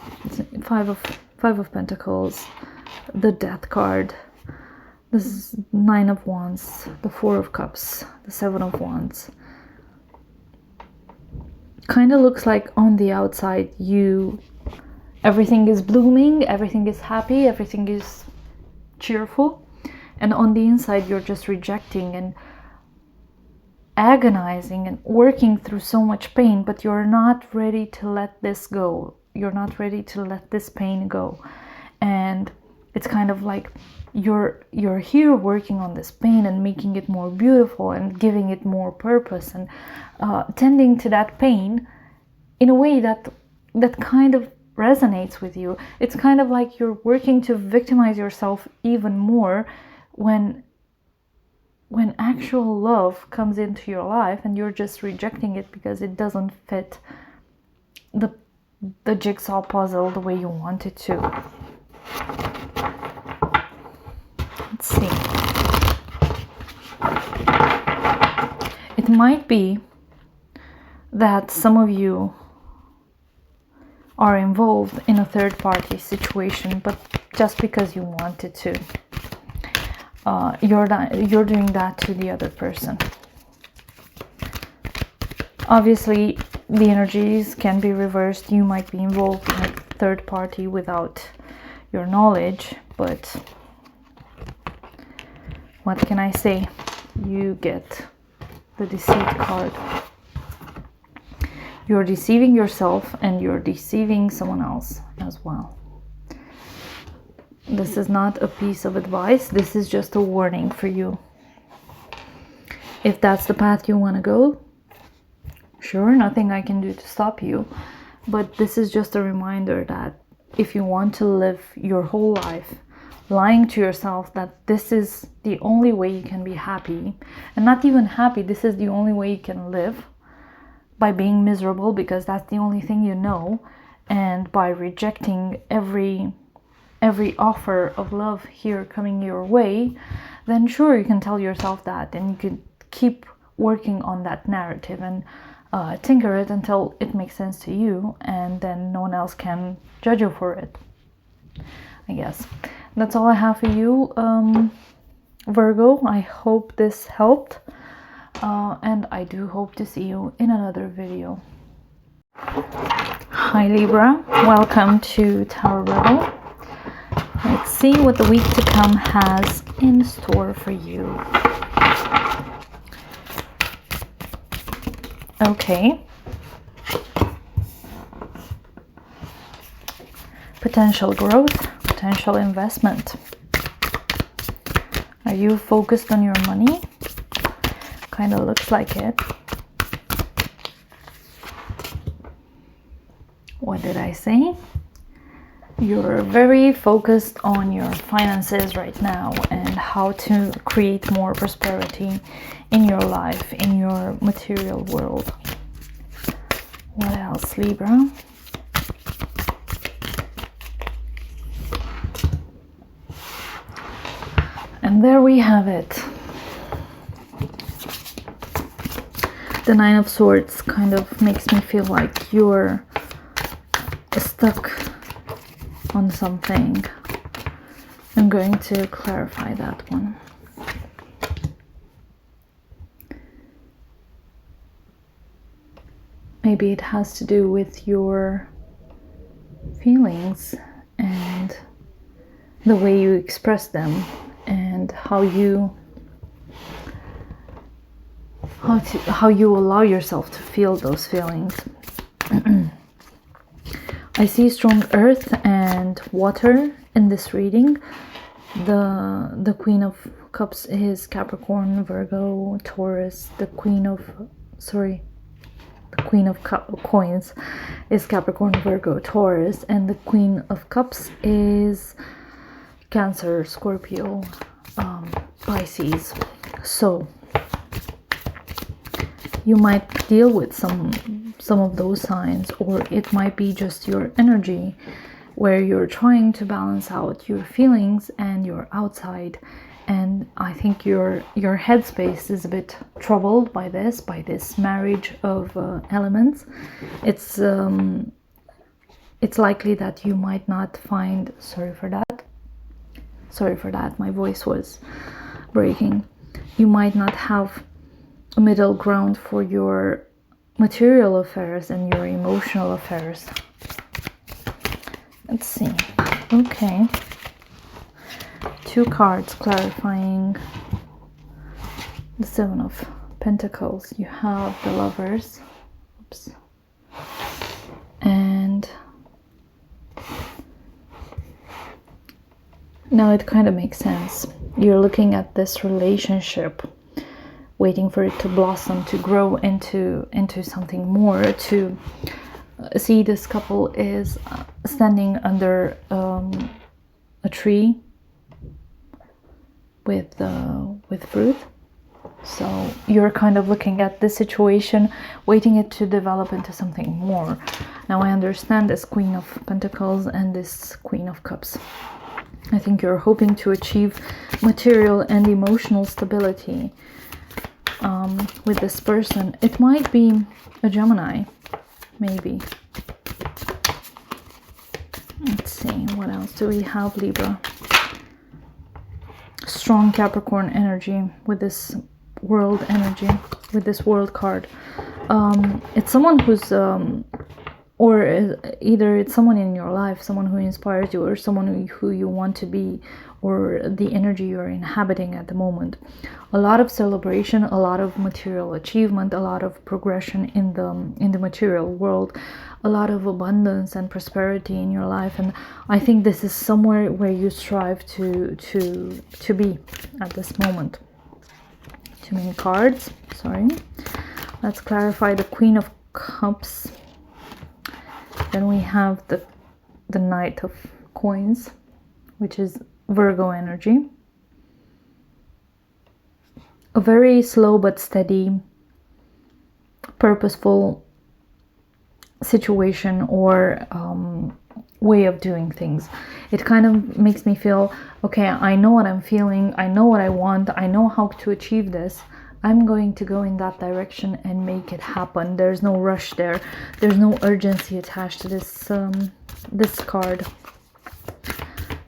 Five of Pentacles, the Death card. This is 9 of Wands, the 4 of Cups, the 7 of Wands. Kind of looks like on the outside everything is blooming, everything is happy, everything is cheerful, and on the inside you're just rejecting and agonizing and working through so much pain, but you're not ready to let this go. You're not ready to let this pain go. And it's kind of like you're here working on this pain and making it more beautiful and giving it more purpose and tending to that pain in a way that kind of resonates with you. It's kind of like you're working to victimize yourself even more when actual love comes into your life and you're just rejecting it because it doesn't fit the jigsaw puzzle the way you want it to. Let's see. It might be that some of you are involved in a third-party situation, but just because you wanted to. You're doing that to the other person. Obviously, the energies can be reversed. You might be involved in a third party without your knowledge, but what can I say? You get the deceit card. You're deceiving yourself and you're deceiving someone else as well. This is not a piece of advice. This is just a warning for you. If that's the path you want to go, sure, nothing I can do to stop you. But this is just a reminder that if you want to live your whole life lying to yourself that this is the only way you can be happy, and not even happy, this is the only way you can live, by being miserable because that's the only thing you know, and by rejecting every offer of love here coming your way, then sure, you can tell yourself that, and you can keep working on that narrative and tinker it until it makes sense to you, and then no one else can judge you for it. I guess that's all I have for you, Virgo. I hope this helped, and I do hope to see you in another video. Hi Libra, welcome to Tarot Rebel. Let's see what the week to come has in store for you. Okay. Potential growth, potential investment. Are you focused on your money? Kind of looks like it. What did I say? You're very focused on your finances right now and how to create more prosperity in your life, in your material world. What else, Libra? And there we have it. The Nine of Swords kind of makes me feel like you're stuck on something. I'm going to clarify that one. Maybe it has to do with your feelings and the way you express them and how you allow yourself to feel those feelings. I see strong earth and water in this reading. The Queen of Cups is Capricorn, Virgo, Taurus. The Queen of Coins is Capricorn, Virgo, Taurus, and the Queen of Cups is Cancer, Scorpio, Pisces. So you might deal with some of those signs, or it might be just your energy where you're trying to balance out your feelings and your outside. And I think your headspace is a bit troubled by this marriage of elements. It's likely that you might not find, sorry for that, my voice was breaking. You might not have a middle ground for your material affairs and your emotional affairs. Let's see. Okay. 2 cards clarifying the 7 of Pentacles. You have the Lovers. Oops. And now it kind of makes sense. You're looking at this relationship, waiting for it to blossom, to grow into something more, to see this couple is standing under a tree with fruit. So you're kind of looking at this situation, waiting it to develop into something more. Now I understand this Queen of Pentacles and this Queen of Cups. I think you're hoping to achieve material and emotional stability with this person. It might be a Gemini, maybe. Let's see, what else do we have? Libra. Strong Capricorn energy with this world energy, with this world card. It's someone who's either it's someone in your life, someone who inspires you, or someone who you want to be, or the energy you're inhabiting at the moment. A lot of celebration, a lot of material achievement, a lot of progression in the material world, a lot of abundance and prosperity in your life. And I think this is somewhere where you strive to be at this moment. Too many cards, sorry. Let's clarify the Queen of Cups. Then we have the Knight of Coins, which is Virgo energy. A very slow but steady, purposeful situation or way of doing things. It kind of makes me feel, okay, I know what I'm feeling, I know what I want, I know how to achieve this. I'm going to go in that direction and make it happen. There's no rush there. There's no urgency attached to this card.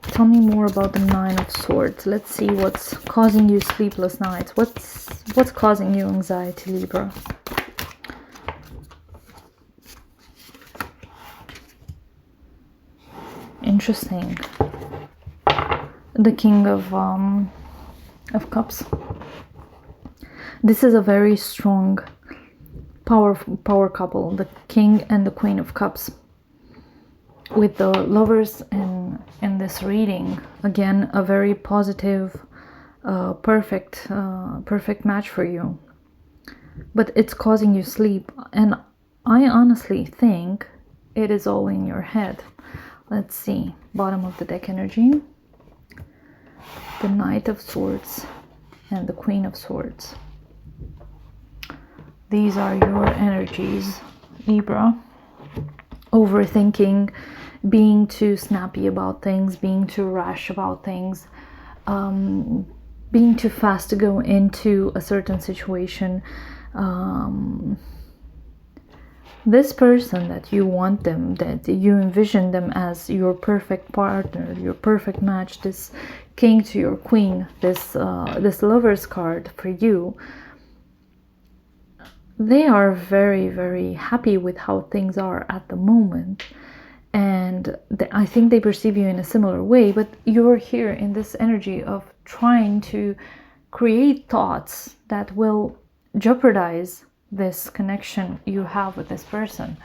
Tell me more about the Nine of Swords. Let's see what's causing you sleepless nights. What's causing you anxiety, Libra? Interesting. The King of Cups. This is a very strong power couple, the King and the Queen of Cups. With the Lovers in this reading, again, a very positive, perfect match for you. But it's causing you sleep, and I honestly think it is all in your head. Let's see, bottom of the deck energy, the Knight of Swords and the Queen of Swords. These are your energies, Libra. Overthinking, being too snappy about things, being too rash about things, being too fast to go into a certain situation, this person that you want them, that you envision them as your perfect partner, your perfect match, this king to your queen, this Lover's card for you, they are very, very happy with how things are at the moment. And I think they perceive you in a similar way, but you're here in this energy of trying to create thoughts that will jeopardize this connection you have with this person.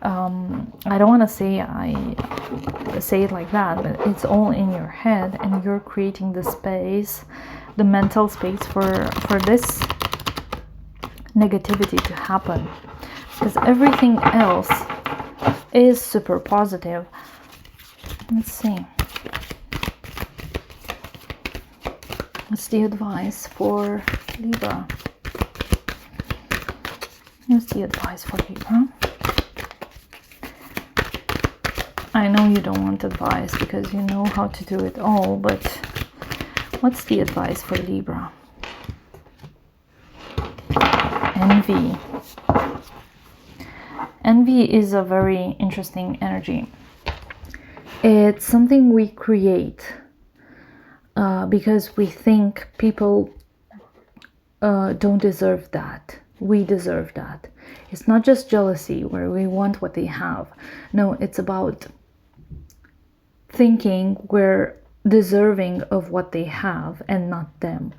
I don't want to say it like that, but it's all in your head, and you're creating the space, the mental space for this negativity to happen, because everything else is super positive. Let's see. What's the advice for Libra? What's the advice for Libra? I know you don't want advice because you know how to do it all, but what's the advice for Libra? Envy. Envy is a very interesting energy. It's something we create because we think people don't deserve that. We deserve that. It's not just jealousy where we want what they have. No, it's about thinking we're deserving of what they have and not them.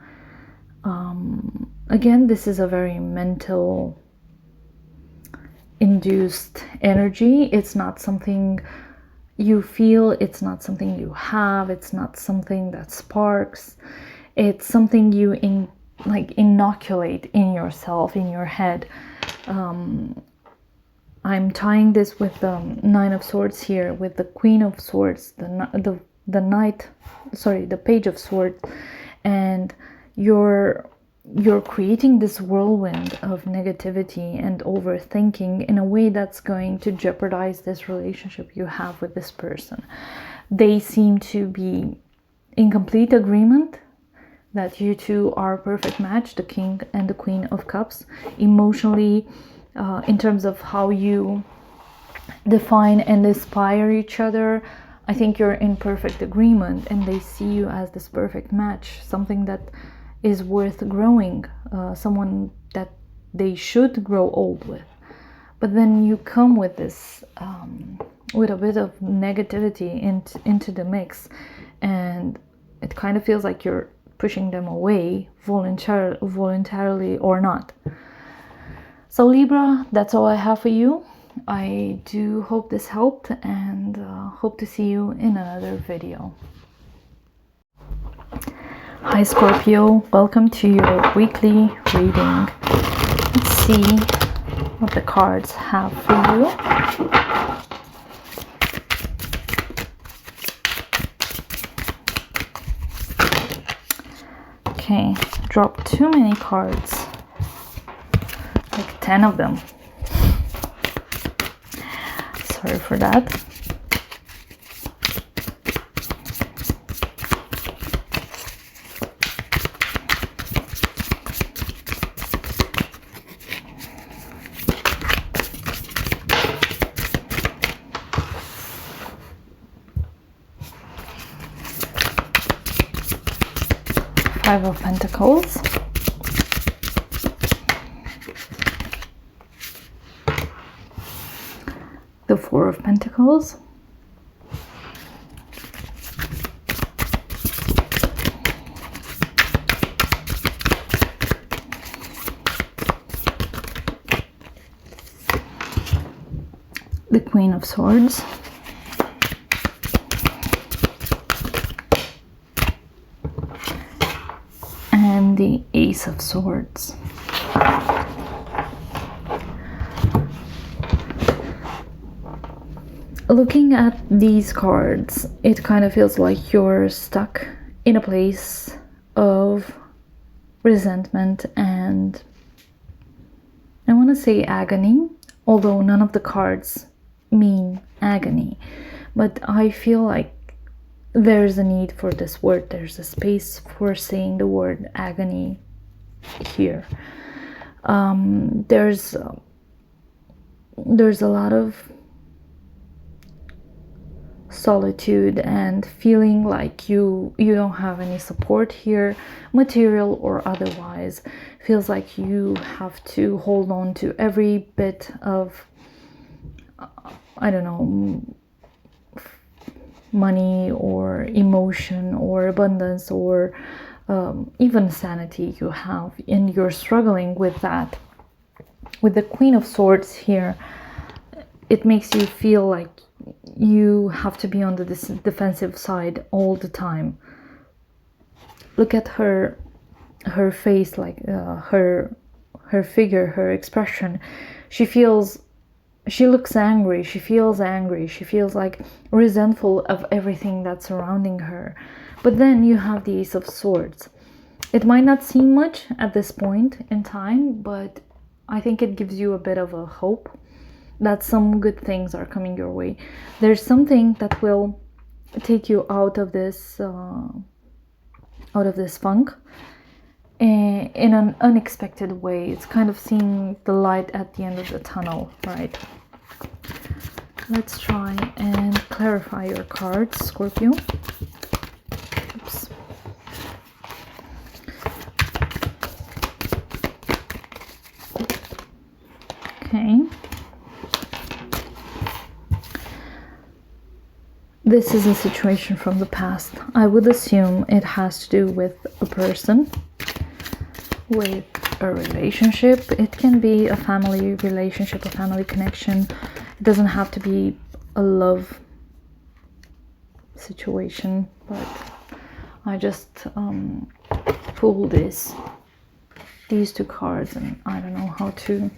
Again, this is a very mental induced energy. It's not something you feel, it's not something you have, it's not something that sparks. It's something you inoculate in yourself, in your head. I'm tying this with the Nine of Swords here, with the Queen of Swords, the Page of Swords, and you're creating this whirlwind of negativity and overthinking in a way that's going to jeopardize this relationship you have with this person. They seem to be in complete agreement that you two are a perfect match, the King and the Queen of Cups. Emotionally, in terms of how you define and inspire each other, I think you're in perfect agreement, and they see you as this perfect match, something that is worth growing, someone that they should grow old with. But then you come with this, with a bit of negativity into the mix, and it kind of feels like you're pushing them away, voluntarily or not. So Libra, that's all I have for you. I do hope this helped, and hope to see you in another video. Hi Scorpio, welcome to your weekly reading. Let's see what the cards have for you. Okay, dropped too many cards, like 10 of them. Sorry for that. Five of Pentacles, the Four of Pentacles, the Queen of Swords, and the Ace of Swords. Looking at these cards, it kind of feels like you're stuck in a place of resentment and, I want to say, agony, although none of the cards mean agony, but I feel like there's a need for this word. There's a space for saying the word agony here. There's there's a lot of solitude and feeling like you don't have any support here, material or otherwise. Feels like you have to hold on to every bit of, I don't know, money or emotion or abundance or even sanity you have, and you're struggling with that. With the Queen of Swords here, it makes you feel like you have to be on the defensive side all the time. Look at her face, like her figure, her expression. She looks angry, she feels angry, she feels like resentful of everything that's surrounding her. But then you have the Ace of Swords. It might not seem much at this point in time, but I think it gives you a bit of a hope that some good things are coming your way. There's something that will take you out of this funk in an unexpected way. It's kind of seeing the light at the end of the tunnel, right? Let's try and clarify your cards, Scorpio. Oops. Okay. This is a situation from the past. I would assume it has to do with a person, with a relationship. It can be a family relationship, a family connection. It doesn't have to be a love situation, but I just pulled these two cards and I don't know how to.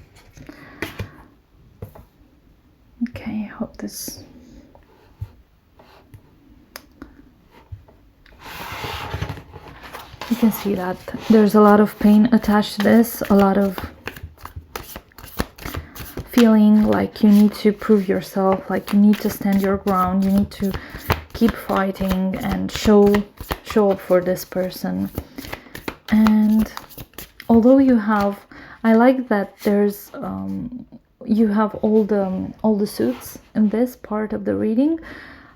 Okay, hope this. You can see that there's a lot of pain attached to this, a lot of feeling like you need to prove yourself, like you need to stand your ground, you need to keep fighting and show up for this person. And although you have, I like that there's you have all the suits in this part of the reading.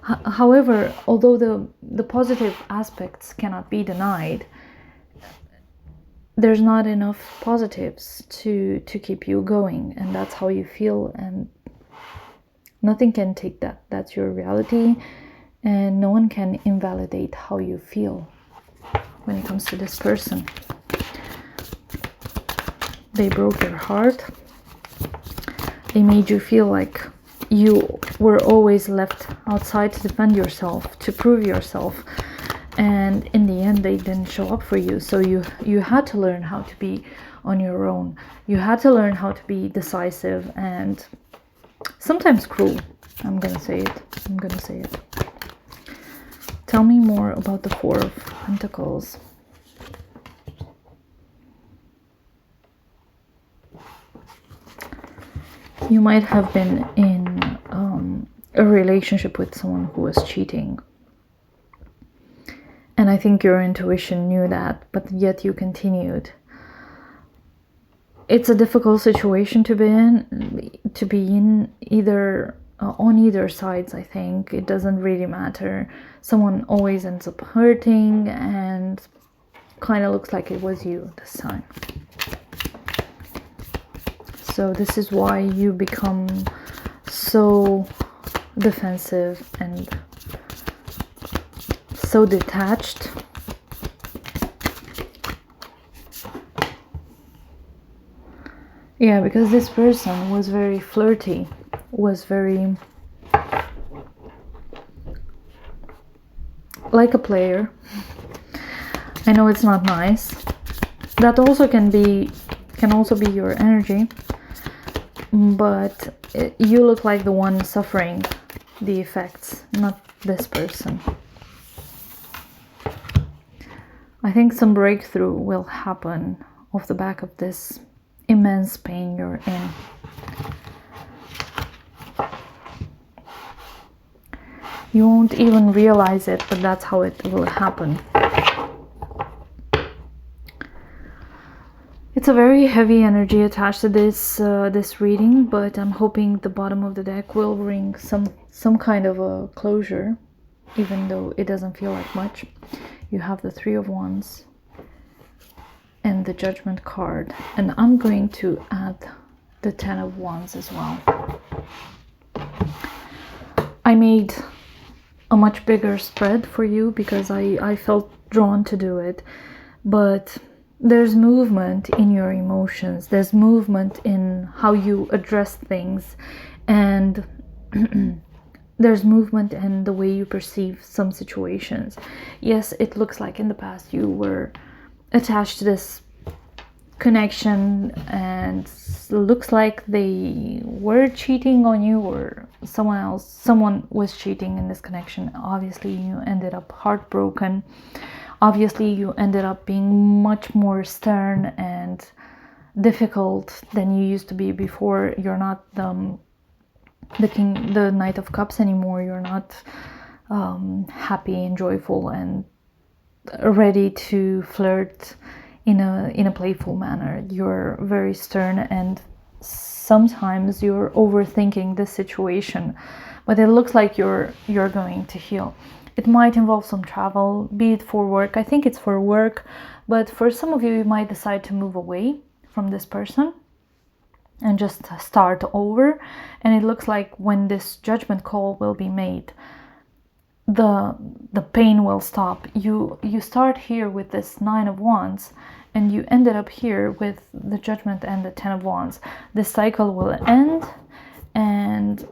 However, although the positive aspects cannot be denied, there's not enough positives to keep you going, and that's how you feel, and nothing can take that. That's your reality, and no one can invalidate how you feel when it comes to this person. They broke your heart. They made you feel like you were always left outside to defend yourself, to prove yourself. And in the end, they didn't show up for you. So you had to learn how to be on your own. You had to learn how to be decisive and sometimes cruel. I'm gonna say it. Tell me more about the Four of Pentacles. You might have been in a relationship with someone who was cheating. And I think your intuition knew that, but yet you continued. It's a difficult situation to be in either on either sides. I think it doesn't really matter. Someone always ends up hurting, and kind of looks like it was you this time. So this is why you become so defensive and so detached. Yeah, because this person was very flirty, was very like a player. I know it's not nice. That also can also be your energy, but you look like the one suffering the effects, not this person. I think some breakthrough will happen off the back of this immense pain you're in. You won't even realize it, but that's how it will happen. It's a very heavy energy attached to this reading, but I'm hoping the bottom of the deck will bring some kind of a closure, even though it doesn't feel like much. You have the Three of Wands and the Judgment card, and I'm going to add the Ten of Wands as well. I made a much bigger spread for you because I felt drawn to do it, but there's movement in your emotions, there's movement in how you address things, and there's movement in the way you perceive some situations. Yes, it looks like in the past you were attached to this connection and looks like they were cheating on you, or someone was cheating in this connection. Obviously you ended up heartbroken. Obviously you ended up being much more stern and difficult than you used to be before. You're not the Knight of Cups anymore. You're not happy and joyful and ready to flirt in a playful manner. You're very stern, and sometimes you're overthinking the situation, but it looks like you're going to heal. It might involve some travel, be it for work. I think it's for work, but for some of you, you might decide to move away from this person and just start over. And it looks like when this judgment call will be made, the pain will stop. You start here with this Nine of Wands, and you ended up here with the Judgment and the Ten of Wands. This cycle will end, and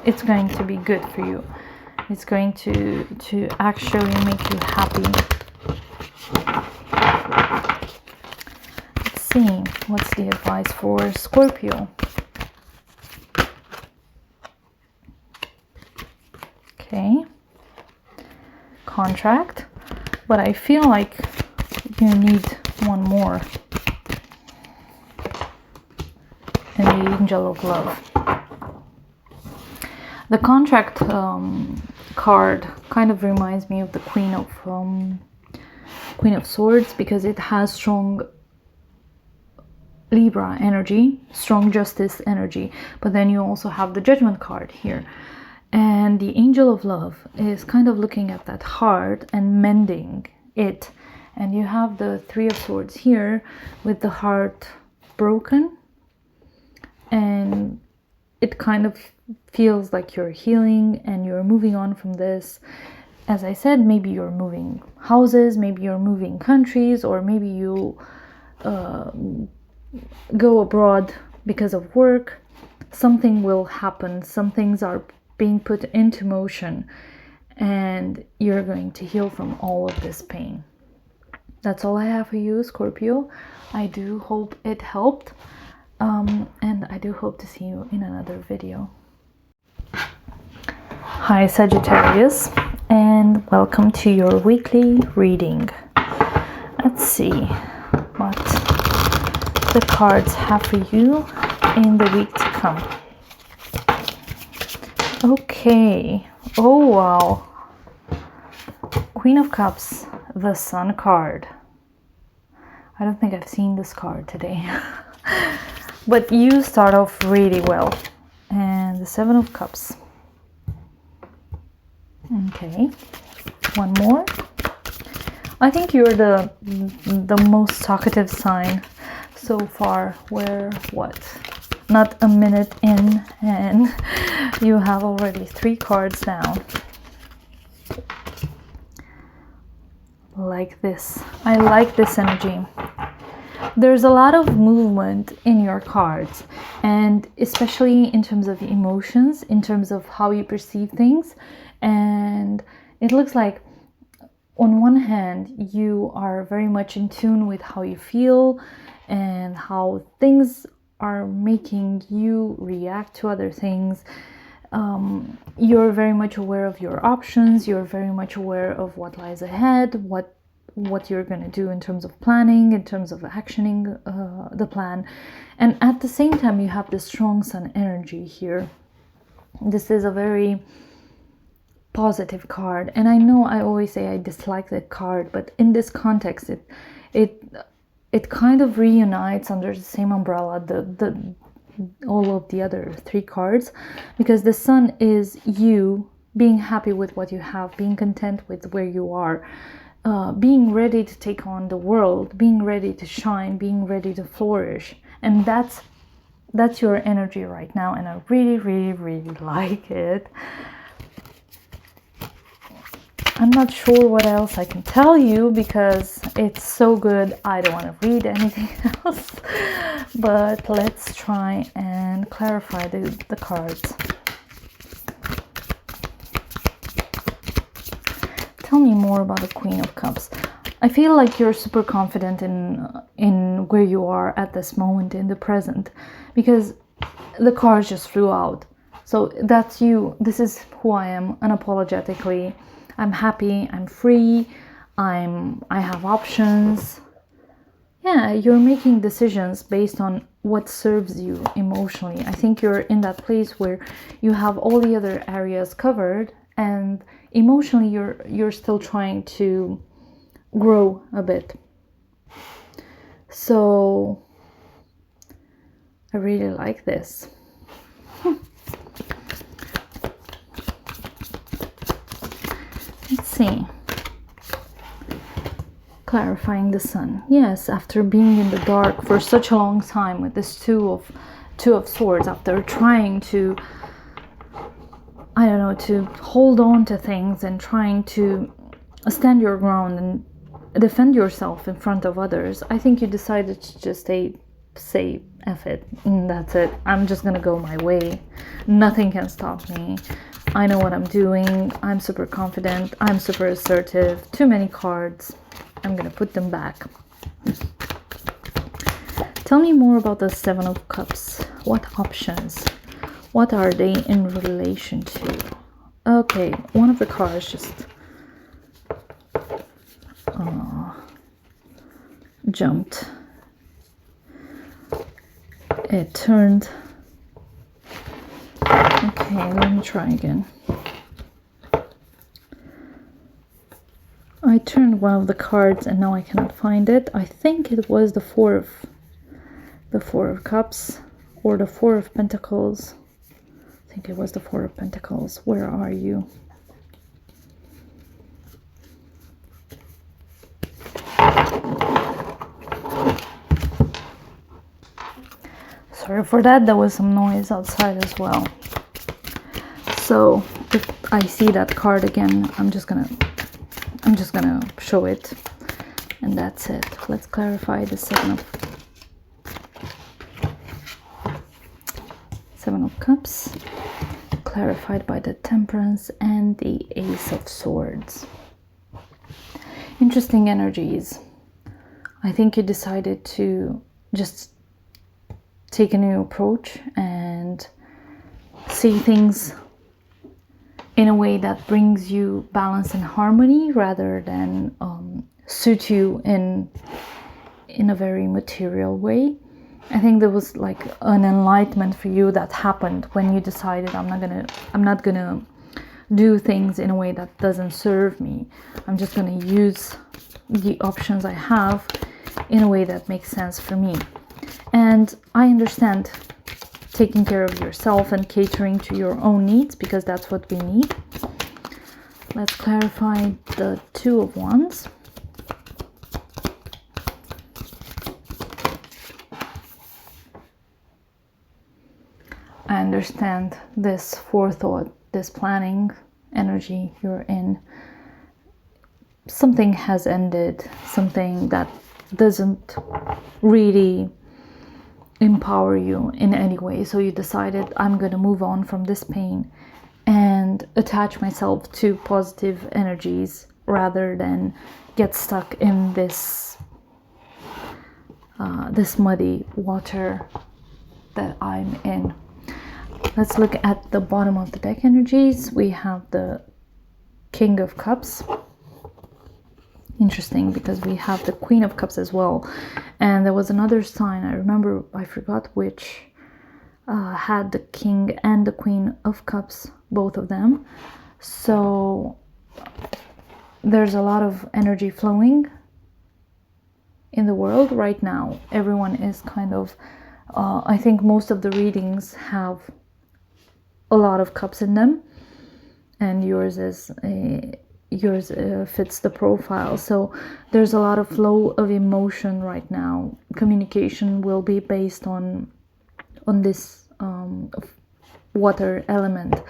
it's going to be good for you. It's going to actually make you happy. Let's see, what's the advice for Scorpio? Okay, contract, but I feel like you need one more. And the Angel of Love. The contract card kind of reminds me of the Queen of Swords, because it has strong Libra energy, strong justice energy, but then you also have the Judgment card here. And the Angel of Love is kind of looking at that heart and mending it. And you have the Three of Swords here with the heart broken, and it kind of feels like you're healing and you're moving on from this. As I said, maybe you're moving houses, maybe you're moving countries, or maybe you go abroad because of work. Something will happen. Some things are being put into motion, and you're going to heal from all of this pain. That's all I have for you, Scorpio. I do hope it helped, and I do hope to see you in another video. Hi, Sagittarius, and welcome to your weekly reading. Let's see what the cards have for you in the week to come. Okay. Oh, wow. Queen of Cups, the Sun card. I don't think I've seen this card today. But you start off really well. And the Seven of Cups. Okay. One more. I think you're the most talkative sign so far. We're what? Not a minute in, and you have already 3 cards down. Like this. I like this energy. There's a lot of movement in your cards, and especially in terms of emotions, in terms of how you perceive things. And it looks like on one hand you are very much in tune with how you feel and how things are making you react to other things. You're very much aware of your options. You're very much aware of what lies ahead, what you're going to do in terms of planning, in terms of actioning the plan. And at the same time, you have this strong Sun energy here. This is a very positive card. And I know I always say I dislike that card, but in this context, it it kind of reunites under the same umbrella the all of the other three cards, because the Sun is you being happy with what you have, being content with where you are, being ready to take on the world, being ready to shine, being ready to flourish. And that's your energy right now, and I really, really, really like it. I'm not sure what else I can tell you because it's so good. I don't want to read anything else. But let's try and clarify the cards. Tell me more about the Queen of Cups. I feel like you're super confident in where you are at this moment in the present, because the cards just flew out. So that's you. This is who I am, unapologetically. I'm happy, I'm free, I have options. Yeah, you're making decisions based on what serves you emotionally. I think you're in that place where you have all the other areas covered, and emotionally you're still trying to grow a bit. So I really like this. Let's see. Clarifying the Sun. Yes, after being in the dark for such a long time with this two of swords, after trying to, I don't know, to hold on to things and trying to stand your ground and defend yourself in front of others, I think you decided to just say F it, and that's it. I'm just gonna go my way. Nothing can stop me. I know what I'm doing. I'm super confident. I'm super assertive. Too many cards. I'm gonna put them back. Tell me more about the Seven of Cups. What options? What are they in relation to? Okay, one of the cards just jumped. It turned. Okay, let me try again. I turned one of the cards and now I cannot find it. I think it was the Four of Cups or the Four of Pentacles. I think it was the Four of Pentacles. Where are you? Sorry for that, there was some noise outside as well. So if I see that card again, I'm just gonna show it, and that's it. Let's clarify the Seven of Cups, clarified by the Temperance and the Ace of Swords. Interesting energies. I think you decided to just take a new approach and see things in a way that brings you balance and harmony rather than suit you in a very material way. I think there was like an enlightenment for you that happened when you decided I'm not gonna do things in a way that doesn't serve me. I'm just gonna use the options I have in a way that makes sense for me. And I understand taking care of yourself and catering to your own needs, because that's what we need. Let's clarify the Two of Wands. I understand this forethought, this planning energy you're in. Something has ended, something that doesn't really empower you in any way. So you decided, I'm going to move on from this pain and attach myself to positive energies rather than get stuck in this muddy water that I'm in. Let's look at the bottom of the deck energies. We have the King of Cups. Interesting, because we have the Queen of Cups as well. And there was another sign, I remember, I forgot which, had the King and the Queen of Cups, both of them. So there's a lot of energy flowing in the world right now. Everyone is kind of, I think most of the readings have a lot of cups in them, and yours fits the profile. So there's a lot of flow of emotion right now. Communication will be based on this water element,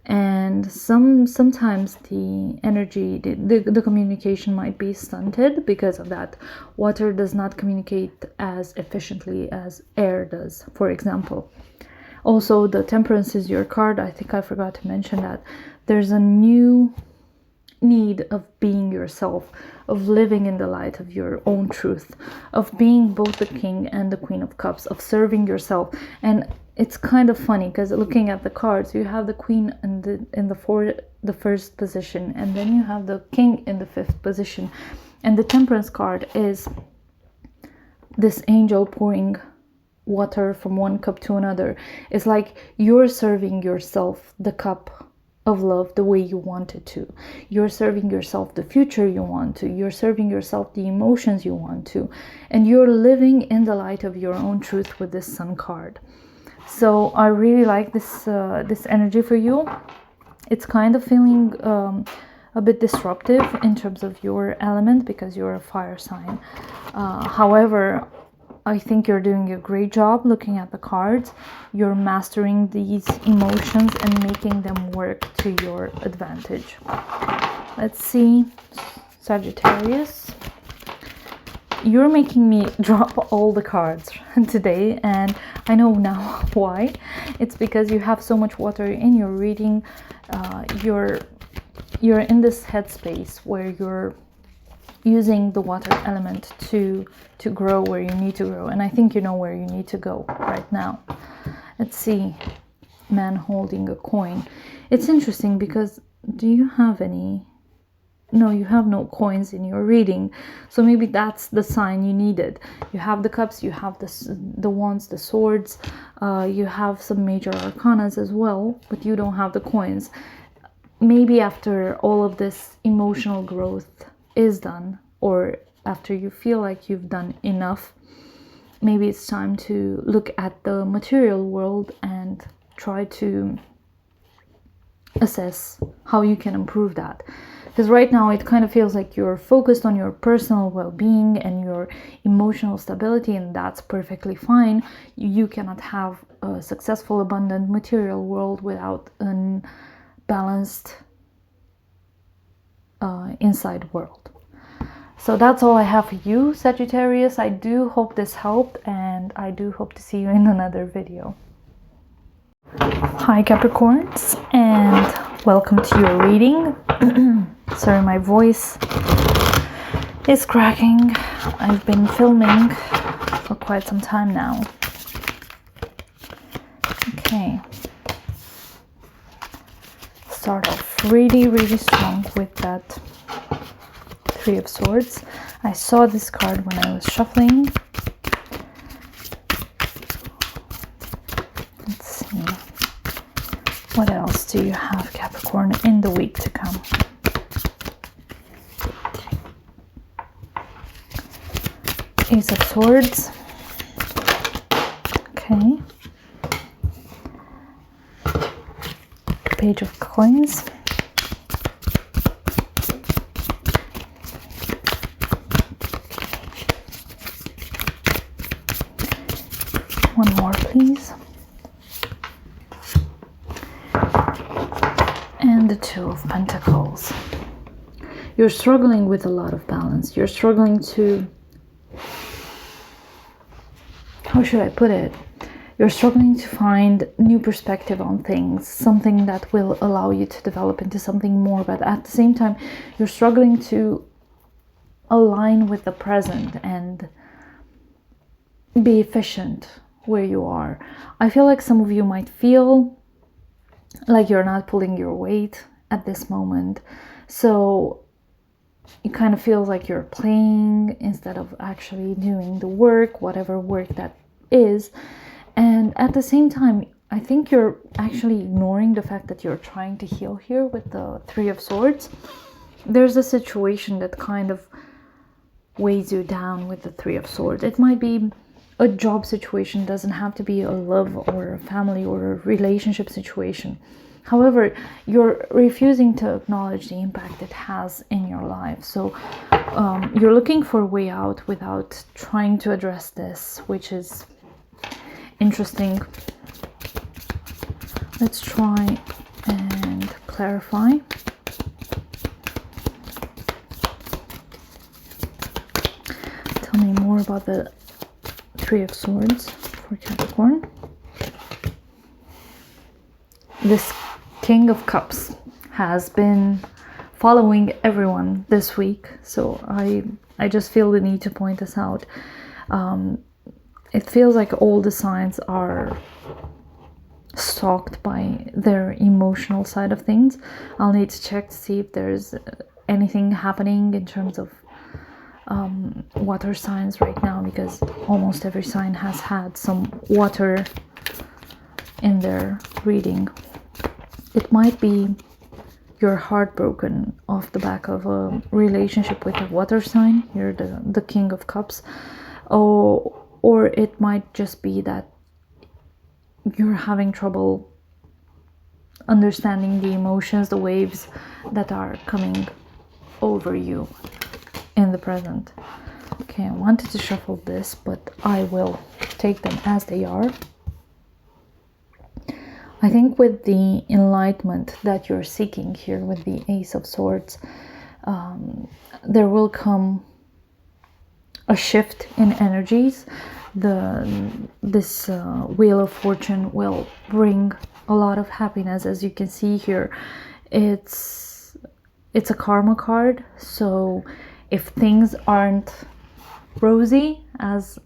and sometimes the energy, the communication might be stunted because of that. Water does not communicate as efficiently as air does, for example. Also, the Temperance is your card. I think I forgot to mention that there's a new need of being yourself, of living in the light of your own truth, of being both the King and the Queen of Cups, of serving yourself. And it's kind of funny because looking at the cards, you have the Queen in the first position, and then you have the King in the fifth position. And the Temperance card is this angel pouring water from one cup to another. It's like you're serving yourself the cup of love the way you want it to. You're serving yourself the future you want to. You're serving yourself the emotions you want to. And you're living in the light of your own truth with this Sun card. So I really like this energy for you. It's kind of feeling a bit disruptive in terms of your element because you're a fire sign. However, I think you're doing a great job looking at the cards. You're mastering these emotions and making them work to your advantage. Let's see, Sagittarius. You're making me drop all the cards today, and I know now why. It's because you have so much water in your reading. You're in this headspace where you're using the water element to grow where you need to grow, and I think you know where you need to go right now. Let's see, man holding a coin. It's interesting because do you have any? No, you have no coins in your reading, so maybe that's the sign you needed. You have the cups, you have the wands, the swords, you have some major arcanas as well, but you don't have the coins. Maybe after all of this emotional growth is done, or after you feel like you've done enough, maybe it's time to look at the material world and try to assess how you can improve that. Because right now it kind of feels like you're focused on your personal well-being and your emotional stability, and that's perfectly fine. You cannot have a successful, abundant material world without a balanced inside world. So that's all I have for you, Sagittarius. I do hope this helped, and I do hope to see you in another video. Hi Capricorns, and welcome to your reading. Sorry, my voice is cracking. I've been filming for quite some time now. Okay. Start off really strong with that Three of Swords. I saw this card when I was shuffling. Let's see. What else do you have, Capricorn, in the week to come? Ace of Swords. Okay. Page of Coins. One more, please. And the Two of Pentacles. You're struggling with a lot of balance. You're struggling to, how should I put it? You're struggling to find new perspective on things, something that will allow you to develop into something more, but at the same time, you're struggling to align with the present and be efficient where you are. I feel like some of you might feel like you're not pulling your weight at this moment, so it kind of feels like you're playing instead of actually doing the work, whatever work that is. And at the same time, I think you're actually ignoring the fact that you're trying to heal here with the Three of Swords. There's a situation that kind of weighs you down with the Three of Swords. It might be a job situation, doesn't have to be a love or a family or a relationship situation. However, you're refusing to acknowledge the impact it has in your life. So you're looking for a way out without trying to address this, which is interesting. Let's try and clarify. Tell me more about the Three of Swords for Capricorn. This King of Cups has been following everyone this week, so I just feel the need to point this out. It feels like all the signs are stalked by their emotional side of things. I'll need to check to see if there's anything happening in terms of water signs right now, because almost every sign has had some water in their reading. It might be you're heartbroken off the back of a relationship with a water sign. You're the King of Cups. Or it might just be that you're having trouble understanding the emotions, the waves that are coming over you in the present. Okay, I wanted to shuffle this, but I will take them as they are. I think with the enlightenment that you're seeking here with the Ace of Swords, there will come a shift in energies. This Wheel of Fortune will bring a lot of happiness. As you can see here, it's a karma card. So if things aren't rosy as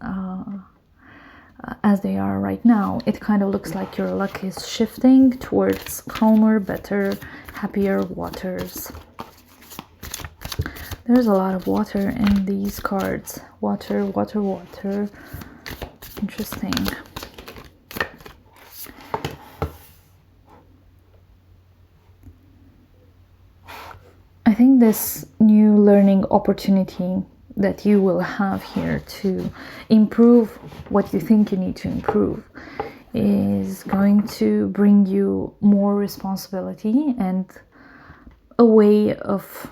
they are right now, it kind of looks like your luck is shifting towards calmer, better, happier waters. There's a lot of water in these cards. Water, water, water. Interesting. I think this new learning opportunity that you will have here to improve what you think you need to improve is going to bring you more responsibility and a way of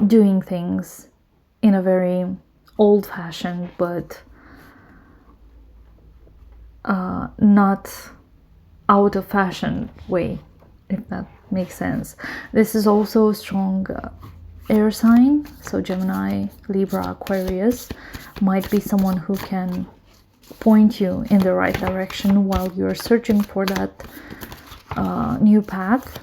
doing things in a very old-fashioned but not out of fashion way, if that makes sense. This is also a strong air sign, so Gemini, Libra, Aquarius might be someone who can point you in the right direction while you're searching for that new path.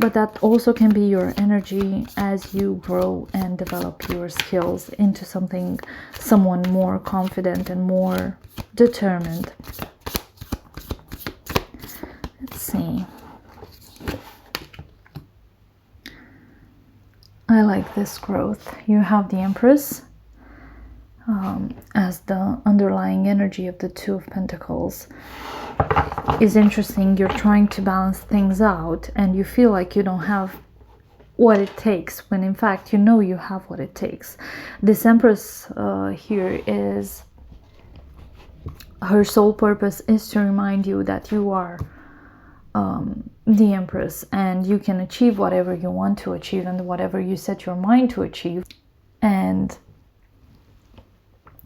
But that also can be your energy as you grow and develop your skills into someone more confident and more determined. Let's see. I like this growth. You have the Empress as the underlying energy of the Two of Pentacles. Is interesting. You're trying to balance things out and you feel like you don't have what it takes, when in fact you know you have what it takes. This Empress here is, her sole purpose is to remind you that you are the Empress and you can achieve whatever you want to achieve and whatever you set your mind to achieve, and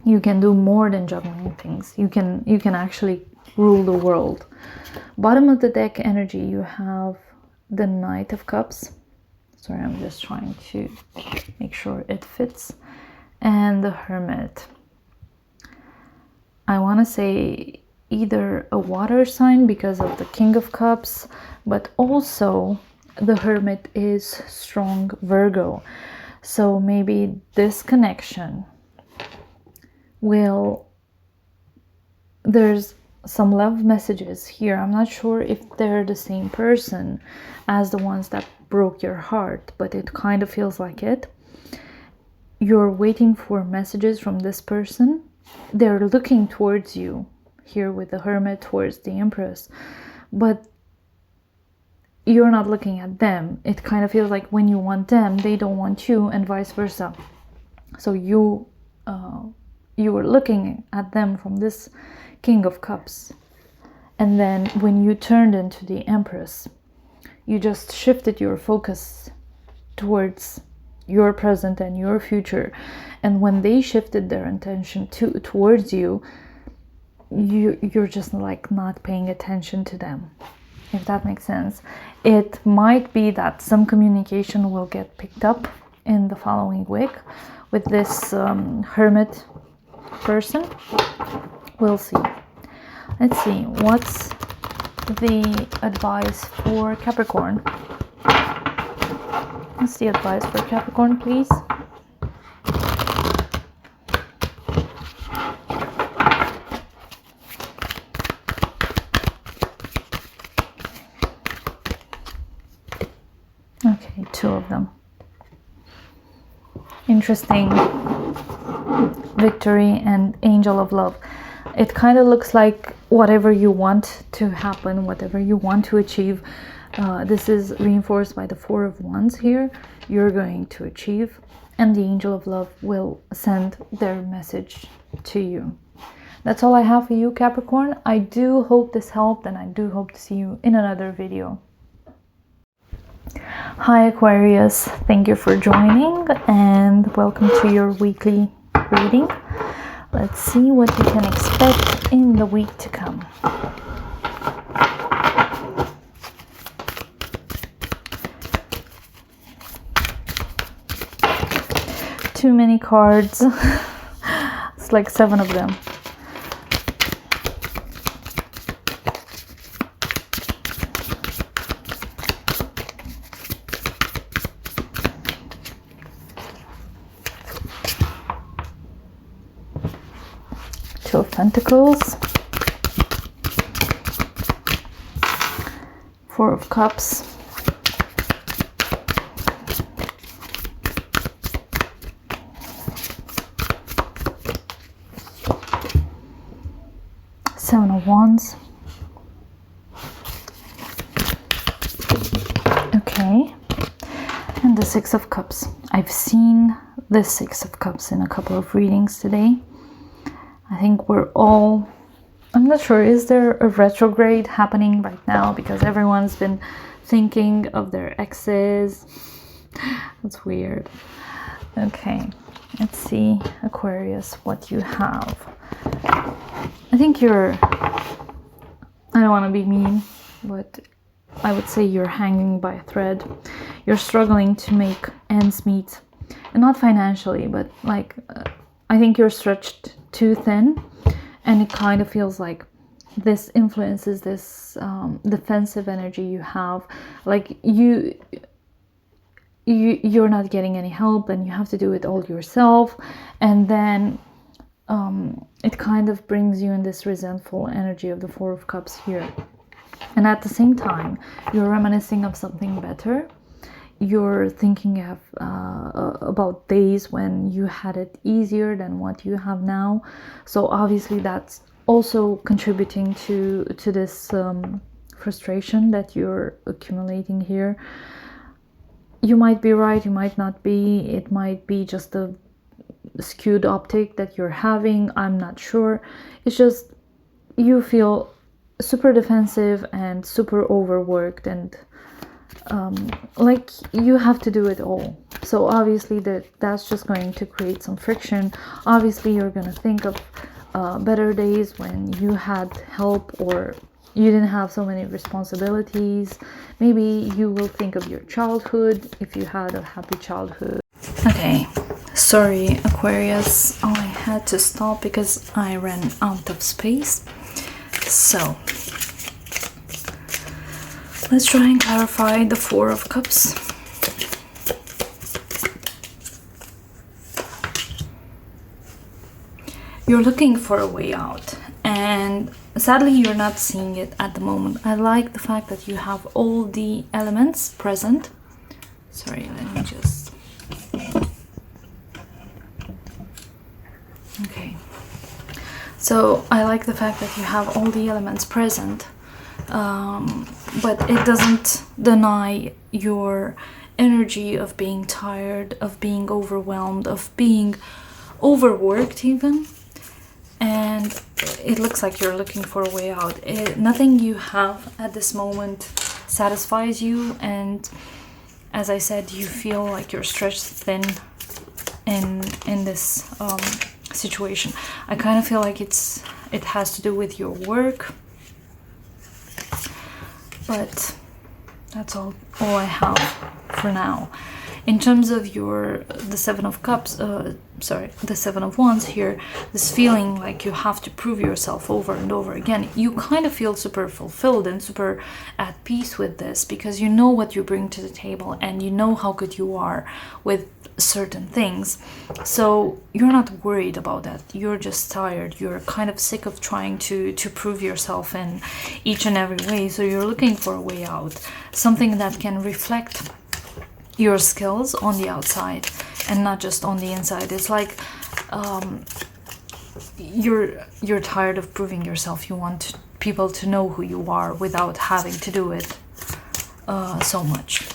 you can do more than juggling things. You can actually rule the world. Bottom of the deck energy, you have the Knight of Cups. Sorry, I'm just trying to make sure it fits. And the Hermit. I want to say either a water sign because of the King of Cups, but also the Hermit is strong Virgo. So maybe this connection there's some love messages here. I'm not sure if they're the same person as the ones that broke your heart, but it kind of feels like it. You're waiting for messages from this person. They're looking towards you here with the Hermit towards the Empress, but you're not looking at them. It kind of feels like when you want them, they don't want you, and vice versa. So you were looking at them from this King of Cups, and then when you turned into the Empress, you just shifted your focus towards your present and your future. And when they shifted their intention towards you, you're just like not paying attention to them, if that makes sense. It might be that some communication will get picked up in the following week with this hermit person. We'll see. Let's see, what's the advice for Capricorn? What's the advice for Capricorn, please? Okay, 2 of them. Interesting. Victory and Angel of Love. It kind of looks like whatever you want to happen, whatever you want to achieve, this is reinforced by the 4 of Wands here, you're going to achieve, and the Angel of Love will send their message to you. That's all I have for you, Capricorn. I do hope this helped, and I do hope to see you in another video. Hi Aquarius, thank you for joining and welcome to your weekly reading. Let's see what you can expect in the week to come. Too many cards. It's like 7 of them. Two of Pentacles, 4 of Cups, Seven of Wands. Okay, and the 6 of Cups. I've seen the 6 of Cups in a couple of readings today. I think we're all, I'm not sure, is there a retrograde happening right now? Because everyone's been thinking of their exes. That's weird. Okay, let's see, Aquarius, what you have. I think you're, I don't want to be mean, but I would say you're hanging by a thread. You're struggling to make ends meet. And not financially, but like, I think you're stretched too thin, and it kind of feels like this influences this defensive energy you have, like you're not getting any help and you have to do it all yourself, and then it kind of brings you in this resentful energy of the 4 of Cups here. And at the same time, you're reminiscing of something better. You're thinking of about days when you had it easier than what you have now. So obviously that's also contributing to this frustration that you're accumulating here. You might be right, you might not be. It might be just a skewed optic that you're having. I'm not sure. It's just you feel super defensive and super overworked, and like you have to do it all. So obviously that's just going to create some friction. Obviously you're going to think of better days when you had help, or you didn't have so many responsibilities. Maybe you will think of your childhood, if you had a happy childhood. Okay, sorry Aquarius, I had to stop because I ran out of space. So let's try and clarify the 4 of Cups. You're looking for a way out, and sadly you're not seeing it at the moment. I like the fact that you have all the elements present. Sorry, let me just... Okay. So I like the fact that you have all the elements present. But it doesn't deny your energy of being tired, of being overwhelmed, of being overworked even. And it looks like you're looking for a way out. Nothing you have at this moment satisfies you, and as I said, you feel like you're stretched thin in this situation. I kind of feel like it has to do with your work, but that's all I have for now. In terms of the Seven of Cups, the Seven of Wands here, this feeling like you have to prove yourself over and over again, you kind of feel super fulfilled and super at peace with this, because you know what you bring to the table and you know how good you are with certain things. So you're not worried about that. You're just tired. You're kind of sick of trying to prove yourself in each and every way. So you're looking for a way out, something that can reflect your skills on the outside and not just on the inside. It's like you're tired of proving yourself. You want people to know who you are without having to do it so much.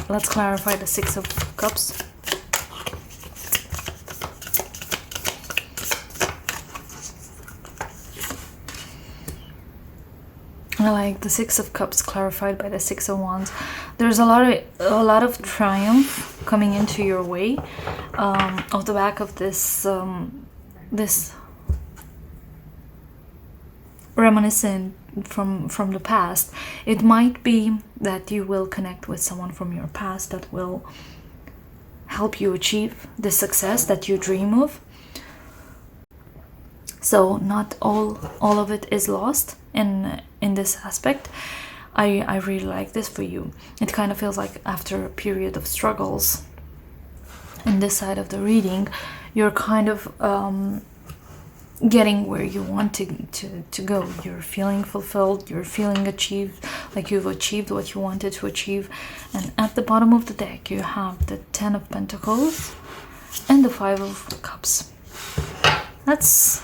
Let's clarify the Six of Cups. I like the Six of Cups clarified by the Six of Wands. There's a lot of triumph coming into your way off the back of this this reminiscent from the past. It might be that you will connect with someone from your past that will help you achieve the success that you dream of. So not all of it is lost in this aspect. I really like this for you. It kind of feels like after a period of struggles in this side of the reading, you're kind of getting where you want to go. You're feeling fulfilled, you're feeling achieved, like you've achieved what you wanted to achieve. And at the bottom of the deck you have the Ten of Pentacles and the Five of Cups. That's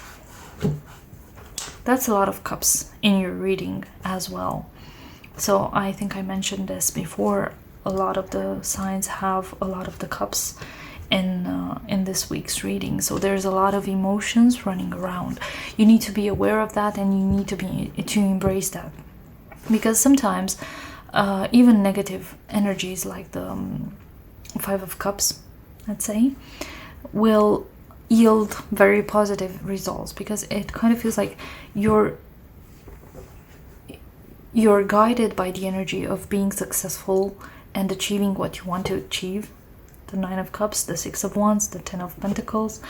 a lot of cups in your reading as well. So I think I mentioned this before. A lot of the signs have a lot of the cups in this week's reading. So there's a lot of emotions running around. You need to be aware of that, and you need to embrace that, because sometimes even negative energies like the Five of Cups, let's say, will yield very positive results, because it kind of feels like you're guided by the energy of being successful and achieving what you want to achieve. The Nine of Cups, the Six of Wands, the Ten of Pentacles,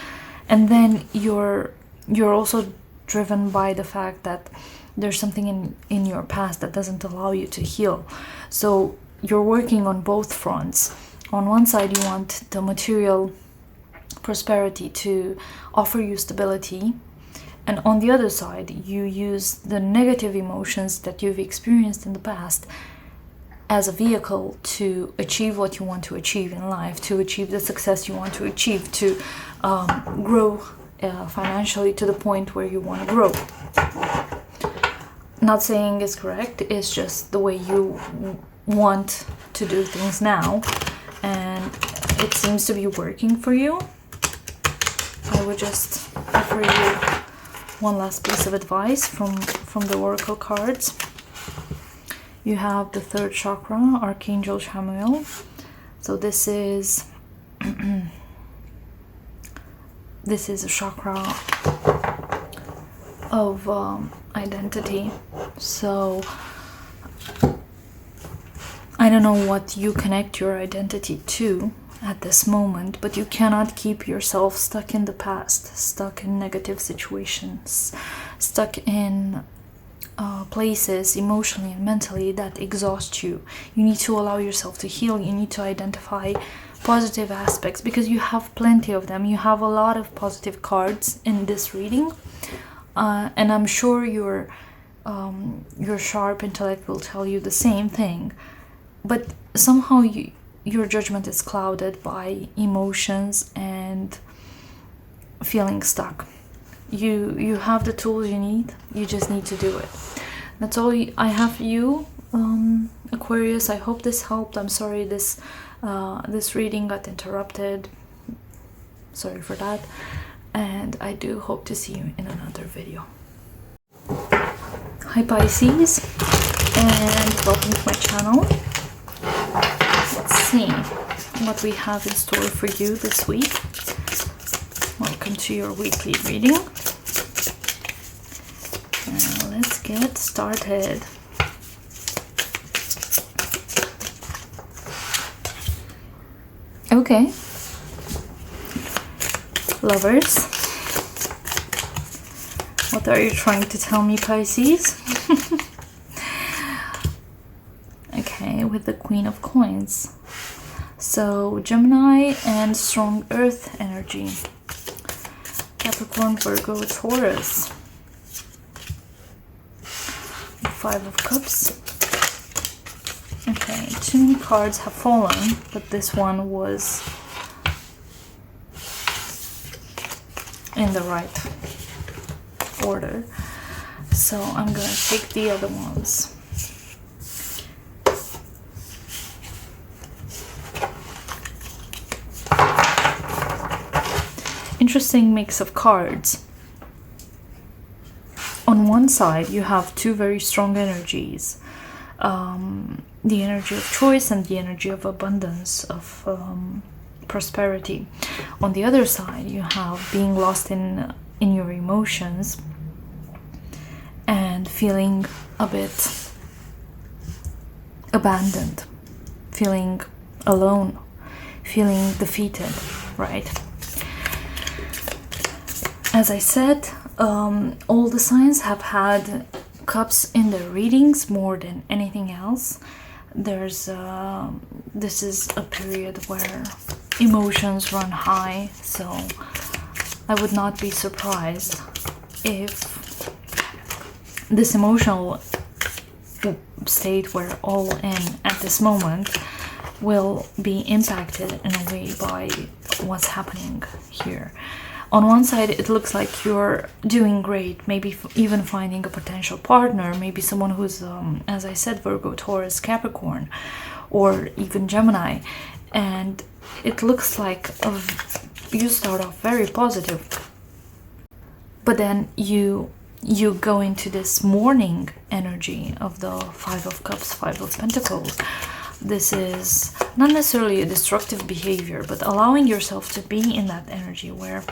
and then you're also driven by the fact that there's something in your past that doesn't allow you to heal. So you're working on both fronts. On one side you want the material prosperity to offer you stability, and on the other side you use the negative emotions that you've experienced in the past as a vehicle to achieve what you want to achieve in life, to achieve the success you want to achieve, to grow financially to the point where you want to grow. Not saying it's correct, it's just the way you want to do things now, and it seems to be working for you. I would just offer you one last piece of advice from the Oracle cards. You have the third chakra, Archangel Chamuel. So this is this is a chakra of identity. So I don't know what you connect your identity to at this moment, but you cannot keep yourself stuck in the past, stuck in negative situations, stuck in places emotionally and mentally that exhaust you. You need to allow yourself to heal. You need to identify positive aspects, because you have plenty of them. You have a lot of positive cards in this reading, and I'm sure your sharp intellect will tell you the same thing, but somehow your judgment is clouded by emotions and feeling stuck. You have the tools you need. You just need to do it. That's all I have for you Aquarius, I hope this helped. I'm sorry this reading got interrupted. Sorry for that. And I do hope to see you in another video. Hi Pisces, and welcome to my channel. Let's see what we have in store for you this week. Welcome to your weekly reading. Now let's get started. Okay. Lovers. What are you trying to tell me, Pisces? Okay, with the Queen of Coins. So, Gemini and strong earth energy. Capricorn, Virgo, Taurus. 5 of Cups. Okay, too many cards have fallen, but this one was in the right order. So I'm gonna take the other ones. Interesting mix of cards. On one side, you have two very strong energies. The energy of choice and the energy of abundance, of prosperity. On the other side, you have being lost in your emotions and feeling a bit abandoned, feeling alone, feeling defeated, right? As I said, all the signs have had cups in their readings more than anything else. This is a period where emotions run high, so I would not be surprised if this emotional state we're all in at this moment will be impacted in a way by what's happening here. On one side, it looks like you're doing great, maybe even finding a potential partner, maybe someone who's, as I said, Virgo, Taurus, Capricorn, or even Gemini. And it looks like you start off very positive, but then you go into this mourning energy of the 5 of Cups, 5 of Pentacles. This is not necessarily a destructive behavior, but allowing yourself to be in that energy where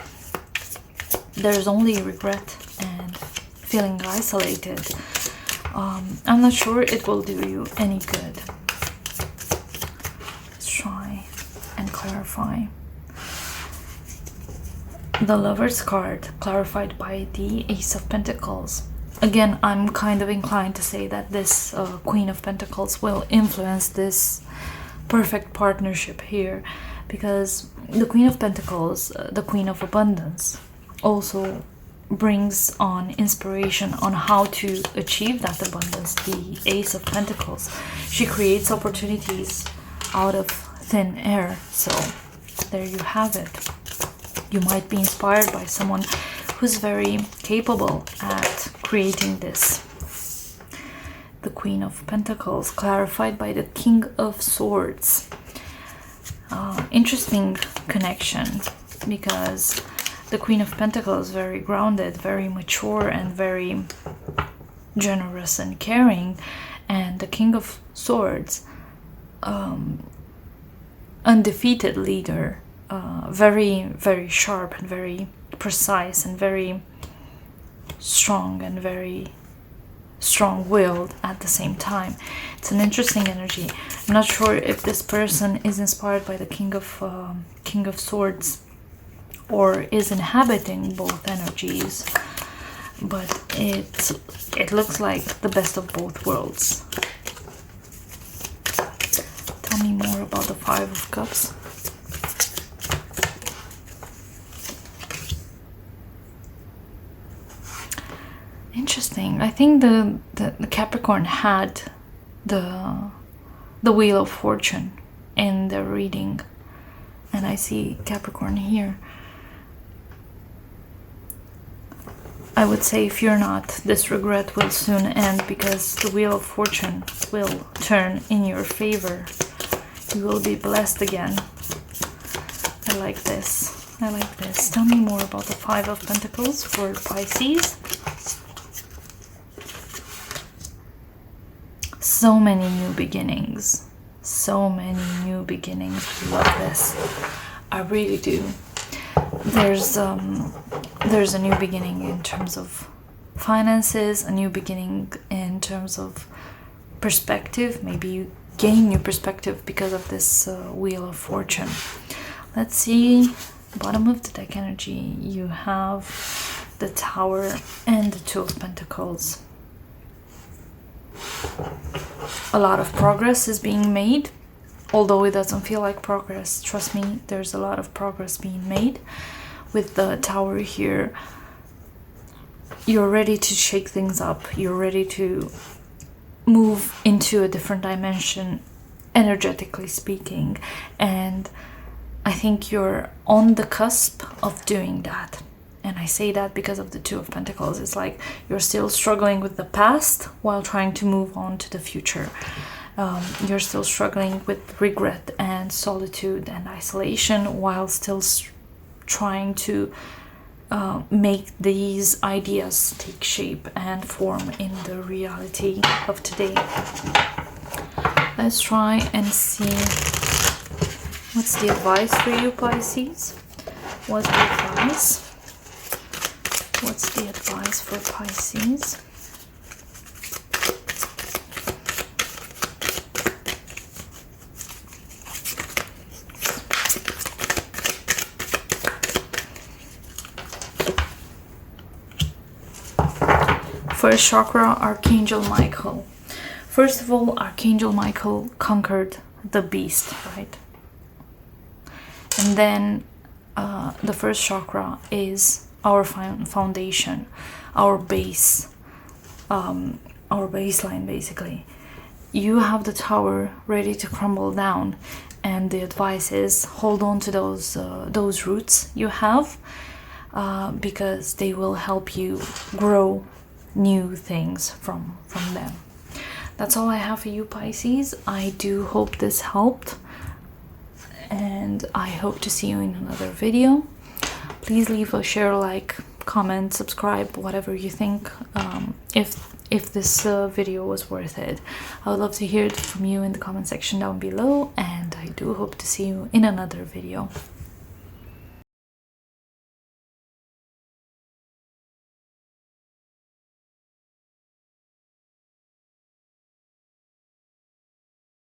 there's only regret and feeling isolated. I'm not sure it will do you any good. Let's try and clarify. The Lover's card, clarified by the Ace of Pentacles. Again, I'm kind of inclined to say that this Queen of Pentacles will influence this perfect partnership here, because the Queen of Pentacles, the Queen of Abundance, also brings on inspiration on how to achieve that abundance. The Ace of Pentacles, she creates opportunities out of thin air. So there you have it. You might be inspired by someone who's very capable at creating this. The Queen of Pentacles, clarified by the King of Swords. Interesting connection, because the Queen of Pentacles is very grounded, very mature, and very generous and caring. And the King of Swords, undefeated leader, very, very sharp and very precise and very strong and very strong-willed at the same time. It's an interesting energy. I'm not sure if this person is inspired by the King of Swords or is inhabiting both energies, but it looks like the best of both worlds. Tell me more about the 5 of Cups. Interesting. I think the Capricorn had the Wheel of Fortune in the reading, and I see Capricorn here. I would say if you're not, this regret will soon end, because the Wheel of Fortune will turn in your favor. You will be blessed again. I like this. I like this. Tell me more about the Five of Pentacles for Pisces. So many new beginnings. So many new beginnings. I love this. I really do. There's a new beginning in terms of finances, a new beginning in terms of perspective. Maybe you gain new perspective because of this Wheel of Fortune. Let's see, bottom of the deck energy, you have the Tower and the Two of Pentacles. A lot of progress is being made, although it doesn't feel like progress. Trust me, there's a lot of progress being made. With the Tower here, you're ready to shake things up. You're ready to move into a different dimension, energetically speaking, and I think you're on the cusp of doing that. And I say that because of the Two of Pentacles. It's like you're still struggling with the past while trying to move on to the future. You're still struggling with regret and solitude and isolation while still trying to make these ideas take shape and form in the reality of today. Let's try and see what's the advice for you, Pisces. What's the advice? What's the advice for Pisces? First chakra, Archangel Michael. First of all, Archangel Michael conquered the beast, right? And then the first chakra is our foundation, our base, our baseline, basically. You have the Tower ready to crumble down, and the advice is hold on to those roots you have, because they will help you grow new things from them. That's all I have for you, Pisces. I do hope this helped, and I hope to see you in another video. Please leave a share, like, comment, subscribe, whatever you think, if this video was worth it. I would love to hear it from you in the comment section down below, and I do hope to see you in another video.